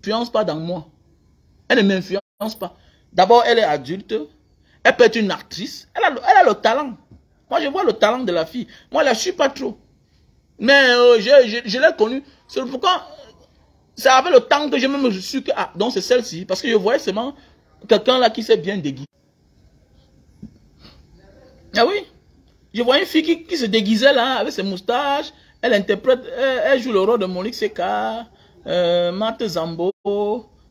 Elle ne m'influence pas dans moi. Elle ne m'influence pas. D'abord, elle est adulte. Elle peut être une actrice. Elle a le talent. Moi, je vois le talent de la fille. Moi, je ne suis pas trop. Mais je l'ai connue. C'est pourquoi ça avait le temps que j'ai même su que... Ah, donc c'est celle-ci. Parce que je voyais seulement quelqu'un là qui s'est bien déguisé. Ah oui. Je voyais une fille qui se déguisait là, avec ses moustaches. Elle interprète, elle joue le rôle de Monique Seka, Marthe Zambo,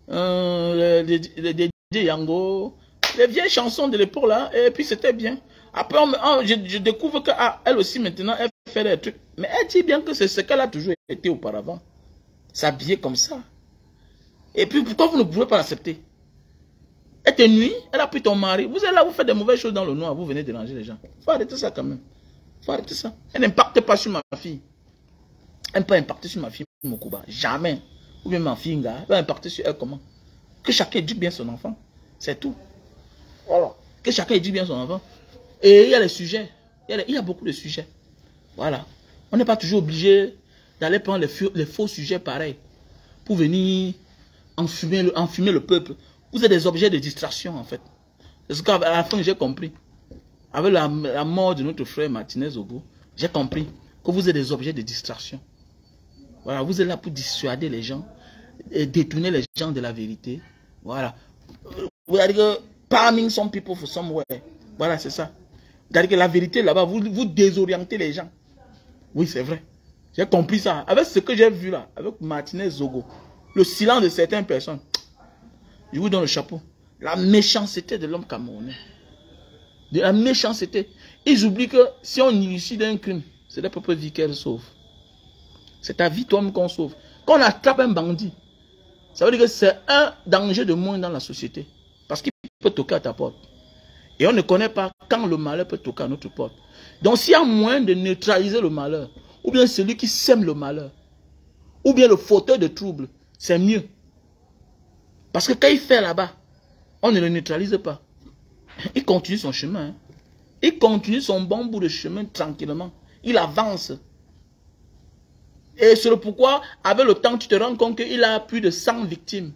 DJ Yango, les vieilles chansons de l'époque là, et puis c'était bien. Après, je découvre que elle aussi maintenant, elle fait des trucs. Mais elle dit bien que c'est ce qu'elle a toujours été auparavant. S'habiller comme ça. Et puis pourquoi vous ne pouvez pas l'accepter? Elle te nuit, elle a pris ton mari. Vous êtes là, vous faites des mauvaises choses dans le noir, vous venez déranger les gens. Faut arrêter ça quand même. Faut arrêter ça. Elle n'impacte pas sur ma fille. Elle ne peut pas impacter sur ma fille Mokuba. Jamais. Ou bien ma fille Nga. Elle va impacter sur elle comment? Que chacun éduque bien son enfant. C'est tout. Voilà. Que chacun éduque bien son enfant. Et il y a les sujets. Il y a beaucoup de sujets. Voilà. On n'est pas toujours obligé d'aller prendre les faux sujets pareils. Pour venir enfumer le peuple. Vous êtes des objets de distraction en fait. C'est ce qu'à la fin j'ai compris. Avec la mort de notre frère Martinez Ogo, j'ai compris que vous êtes des objets de distraction. Voilà, vous êtes là pour dissuader les gens, et détourner les gens de la vérité. Voilà. Vous allez dire que palming some people for somewhere. Voilà, c'est ça. Vous allez dire que la vérité là-bas, vous désorientez les gens. Oui, c'est vrai. J'ai compris ça. Avec ce que j'ai vu là, avec Martinez Zogo, le silence de certaines personnes, je vous donne le chapeau. La méchanceté de l'homme camerounais. De la méchanceté. Ils oublient que si on initie d'un crime, c'est la propre vie qu'elle sauve. C'est ta vie toi-même qu'on sauve. Quand on attrape un bandit, ça veut dire que c'est un danger de moins dans la société. Parce qu'il peut toquer à ta porte. Et on ne connaît pas quand le malheur peut toquer à notre porte. Donc s'il y a moyen de neutraliser le malheur, ou bien celui qui sème le malheur, ou bien le fauteur de trouble, c'est mieux. Parce que quand il fait là-bas, on ne le neutralise pas. Il continue son chemin. Hein. Il continue son bon bout de chemin tranquillement. Il avance. Et c'est le pourquoi, avec le temps, tu te rends compte qu'il a plus de 100 victimes.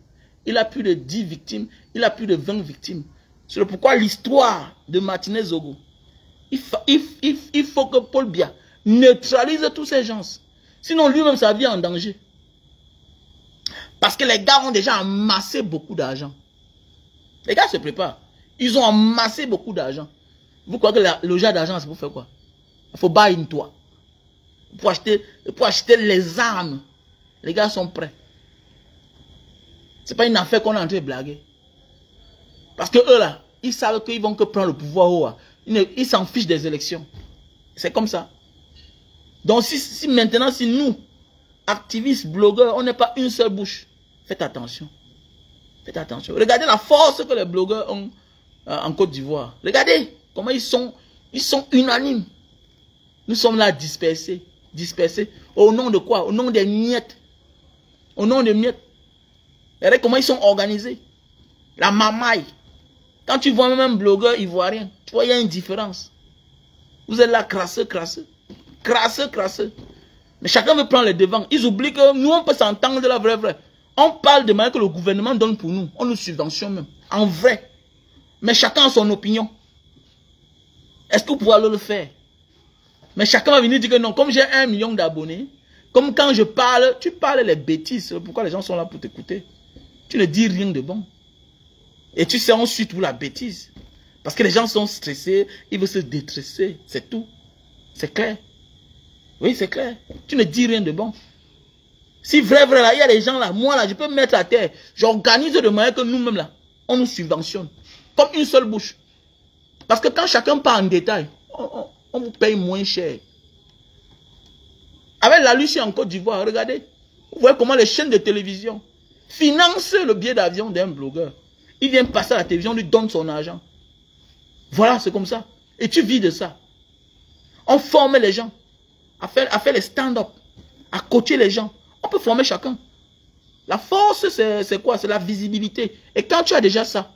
Il a plus de 10 victimes. Il a plus de 20 victimes. C'est le pourquoi l'histoire de Martinez Zogo Il faut que Paul Biya neutralise tous ces gens. Sinon, lui-même, sa vie est en danger. Parce que les gars ont déjà amassé beaucoup d'argent. Les gars se préparent. Ils ont amassé beaucoup d'argent. Vous croyez que le genre d'argent, c'est pour faire quoi? Il faut buy une toit. Pour acheter les armes. Les gars sont prêts. C'est pas une affaire qu'on est en train de blaguer. Parce que eux là, ils savent qu'ils vont que prendre le pouvoir. Ils s'en fichent des élections. C'est comme ça. Donc si maintenant, si nous, activistes, blogueurs, on n'est pas une seule bouche, faites attention. Faites attention. Regardez la force que les blogueurs ont en Côte d'Ivoire. Regardez comment ils sont unanimes. Nous sommes là dispersés. Dispersés. Au nom de quoi? Au nom des miettes. Au nom des miettes. Regardez comment ils sont organisés. La mamaille. Quand tu vois même un blogueur ivoirien, tu vois, il y a une différence. Vous êtes là crasseux, crasseux. Crasseux, crasseux. Mais chacun veut prendre les devants. Ils oublient que nous, on peut s'entendre de la vraie. On parle de manière que le gouvernement donne pour nous. On nous subventionne même. En vrai. Mais chacun a son opinion. Est-ce que vous pouvez le faire? Mais chacun va venir dire que non. Comme j'ai 1 million d'abonnés, comme quand je parle, tu parles les bêtises. Pourquoi les gens sont là pour t'écouter? Tu ne dis rien de bon. Et tu sais, on suit tout la bêtise. Parce que les gens sont stressés, ils veulent se détresser. C'est tout. C'est clair. Oui, c'est clair. Tu ne dis rien de bon. Si vrai, là, il y a des gens là, moi là, je peux me mettre à terre. J'organise de manière que nous-mêmes là, on nous subventionne. Comme une seule bouche. Parce que quand chacun part en détail, on vous paye moins cher. Avec la lutte en Côte d'Ivoire, regardez. Vous voyez comment les chaînes de télévision financent le billet d'avion d'un blogueur. Il vient passer à la télévision, lui donne son argent. Voilà, c'est comme ça. Et tu vis de ça. On forme les gens à faire les stand-up, à coacher les gens. On peut former chacun. La force, c'est quoi? C'est la visibilité. Et quand tu as déjà ça,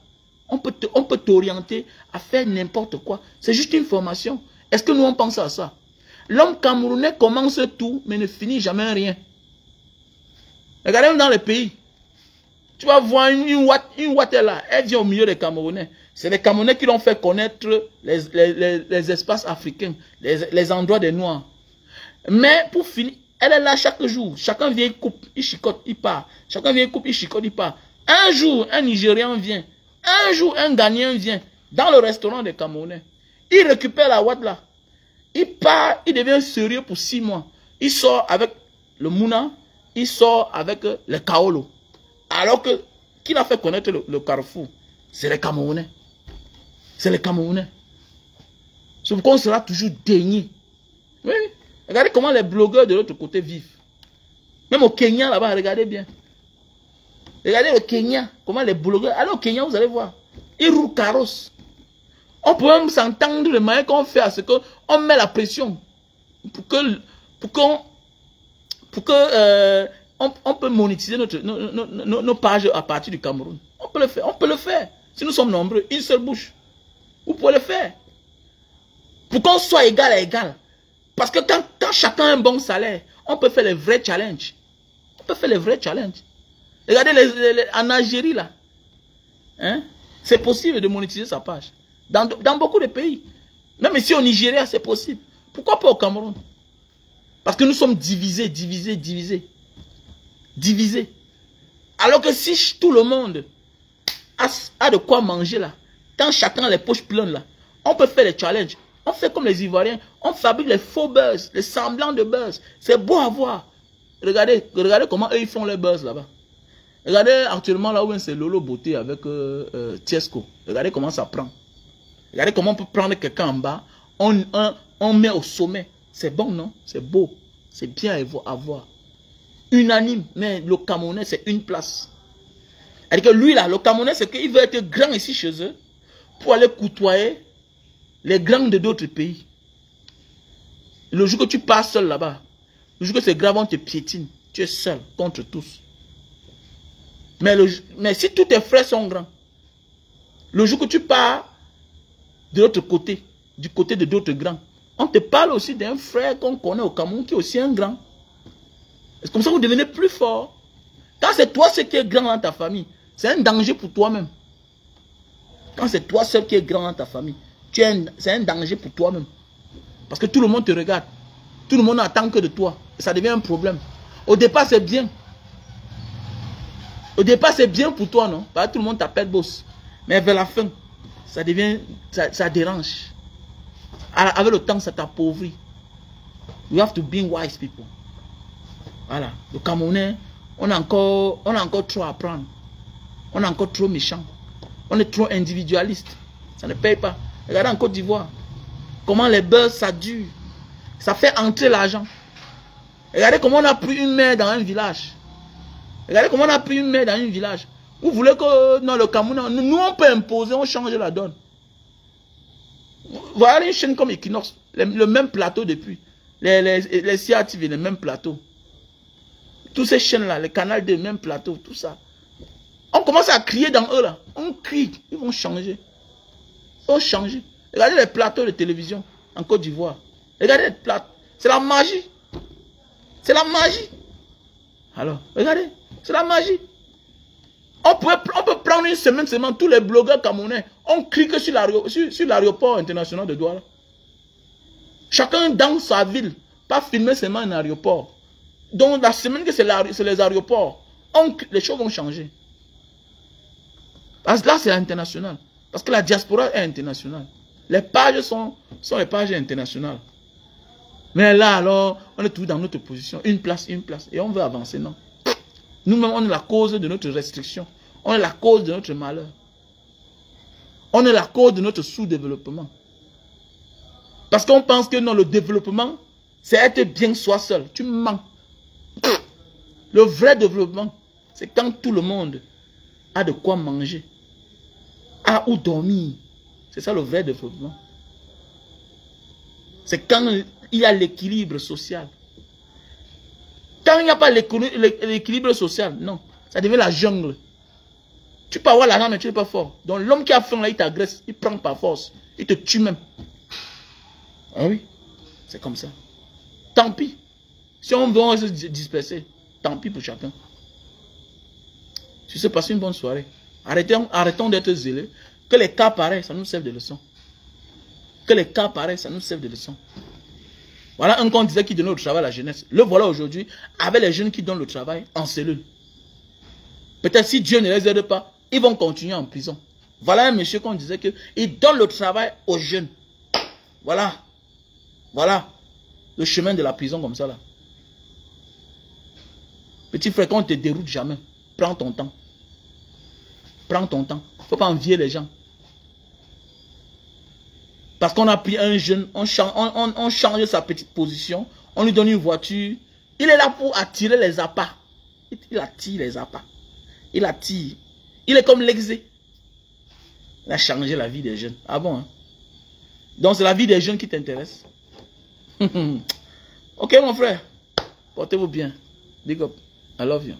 on peut t'orienter à faire n'importe quoi. C'est juste une formation. Est-ce que nous, on pense à ça? L'homme camerounais commence tout, mais ne finit jamais rien. Regardez même dans les pays. Tu vas voir une ouate là, elle vient au milieu des Camerounais. C'est les Camerounais qui l'ont fait connaître les espaces africains, les endroits des Noirs. Mais pour finir, elle est là chaque jour. Chacun vient, il coupe, il chicote, il part. Chacun vient, il coupe, il chicote, il part. Un jour, un Nigérian vient. Un jour, un Ghanéen vient dans le restaurant des Camerounais. Il récupère la ouate là. Il part, il devient sérieux pour 6 mois. Il sort avec le Mouna, il sort avec le Kaolo. Alors que, qui l'a fait connaître le Carrefour? C'est les Camerounais. C'est les Camerounais. C'est pourquoi on sera toujours déni. Oui. Regardez comment les blogueurs de l'autre côté vivent. Même au Kenya, là-bas, regardez bien. Regardez le Kenya, comment les blogueurs... Allez au Kenya, vous allez voir. Ils roulent carrosse. On peut même s'entendre de manière qu'on fait à ce qu'on met la pression. Pour que on peut monétiser nos pages à partir du Cameroun. On peut le faire. On peut le faire. Si nous sommes nombreux, une seule bouche. Vous pouvez le faire. Pour qu'on soit égal à égal. Parce que quand chacun a un bon salaire, on peut faire les vrais challenges. On peut faire les vrais challenges. Regardez en Algérie là. Hein? C'est possible de monétiser sa page. Dans beaucoup de pays. Même ici au Nigeria, c'est possible. Pourquoi pas au Cameroun? Parce que nous sommes divisés. Divisés. Alors que si tout le monde a de quoi manger là, quand chacun a les poches pleines là, on peut faire les challenges. On fait comme les Ivoiriens, on fabrique les faux buzz, les semblants de buzz. C'est beau à voir. Regardez comment eux ils font les buzz là-bas. Regardez actuellement là où c'est Lolo Beauté avec Tiesco. Regardez comment ça prend. Regardez comment on peut prendre quelqu'un en bas, on met au sommet. C'est bon, non? C'est beau. C'est bien à voir. Unanime. Mais le Camerounais, c'est une place. C'est-à-dire que lui, là, le Camerounais, c'est qu'il veut être grand ici chez eux pour aller côtoyer les grands de d'autres pays. Le jour que tu pars seul là-bas, le jour que c'est grave, on te piétine. Tu es seul contre tous. Mais si tous tes frères sont grands, le jour que tu pars de l'autre côté, du côté de d'autres grands, on te parle aussi d'un frère qu'on connaît au Cameroun qui est aussi un grand. C'est comme ça que vous devenez plus fort. Quand c'est toi seul qui est grand dans ta famille, c'est un danger pour toi-même. Quand c'est toi seul qui est grand dans ta famille, c'est un danger pour toi-même. Parce que tout le monde te regarde. Tout le monde n'attend que de toi. Et ça devient un problème. Au départ, c'est bien. Au départ, c'est bien pour toi, non? Parce que tout le monde t'appelle boss. Mais vers la fin, ça devient, ça dérange. Avec le temps, ça t'appauvrit. You have to be wise people. Voilà. Le Camerounais, on a encore trop à apprendre. On est encore trop méchant. On est trop individualiste. Ça ne paye pas. Regardez en Côte d'Ivoire. Comment les buzz, ça dure. Ça fait entrer l'argent. Regardez comment on a pris une mer dans un village. Regardez comment on a pris une mer dans un village. Vous voulez que dans le Cameroun, nous on peut imposer, on change la donne. Voilà une chaîne comme Equinox, le même plateau depuis. Les CATV, le même plateau. Toutes ces chaînes-là, les canaux de même plateau, tout ça. On commence à crier dans eux là. On crie, ils vont changer. Ils vont changer. Regardez les plateaux de télévision en Côte d'Ivoire. Regardez les plateaux. C'est la magie. C'est la magie. Alors, regardez, c'est la magie. On peut prendre une semaine seulement, tous les blogueurs camerounais, on clique sur l'aéroport international de Douala. Chacun dans sa ville, pas filmer seulement un aéroport. Donc la semaine que c'est les aéroports, les choses vont changer. Parce que là c'est international. Parce que la diaspora est internationale. Les pages sont les pages internationales. Mais là alors, on est tous dans notre position, une place, et on veut avancer, non. Nous-mêmes, on est la cause de notre restriction. On est la cause de notre malheur. On est la cause de notre sous-développement. Parce qu'on pense que non, le développement, c'est être bien soi seul. Tu mens. Le vrai développement, c'est quand tout le monde a de quoi manger, a où dormir. C'est ça le vrai développement. C'est quand il y a l'équilibre social. Quand il n'y a pas l'équilibre social, non, ça devient la jungle. Tu peux avoir l'argent, mais tu n'es pas fort. Donc l'homme qui a faim, là, il t'agresse, il prend par force, il te tue même. Ah oui, c'est comme ça. Tant pis. Si on veut se disperser, tant pis pour chacun. Tu sais, passer une bonne soirée. Arrêtons d'être zélés. Que les cas pareils, ça nous serve de leçon. Que les cas pareils, ça nous serve de leçon. Voilà un qu'on disait qui donnait le travail à la jeunesse. Le voilà aujourd'hui avec les jeunes qui donnent le travail en cellule. Peut-être si Dieu ne les aide pas, ils vont continuer en prison. Voilà un monsieur qu'on disait qu'il donne le travail aux jeunes. Voilà. Voilà. Le chemin de la prison comme ça là. Petit frère, quand on ne te déroute jamais, prends ton temps. Prends ton temps. Il ne faut pas envier les gens. Parce qu'on a pris un jeune, on change sa petite position, on lui donne une voiture. Il est là pour attirer les appâts. Il attire les appâts. Il attire. Il est comme l'exé. Il a changé la vie des jeunes. Ah bon, hein? Donc c'est la vie des jeunes qui t'intéresse. Ok mon frère. Portez-vous bien. Big up. I love you.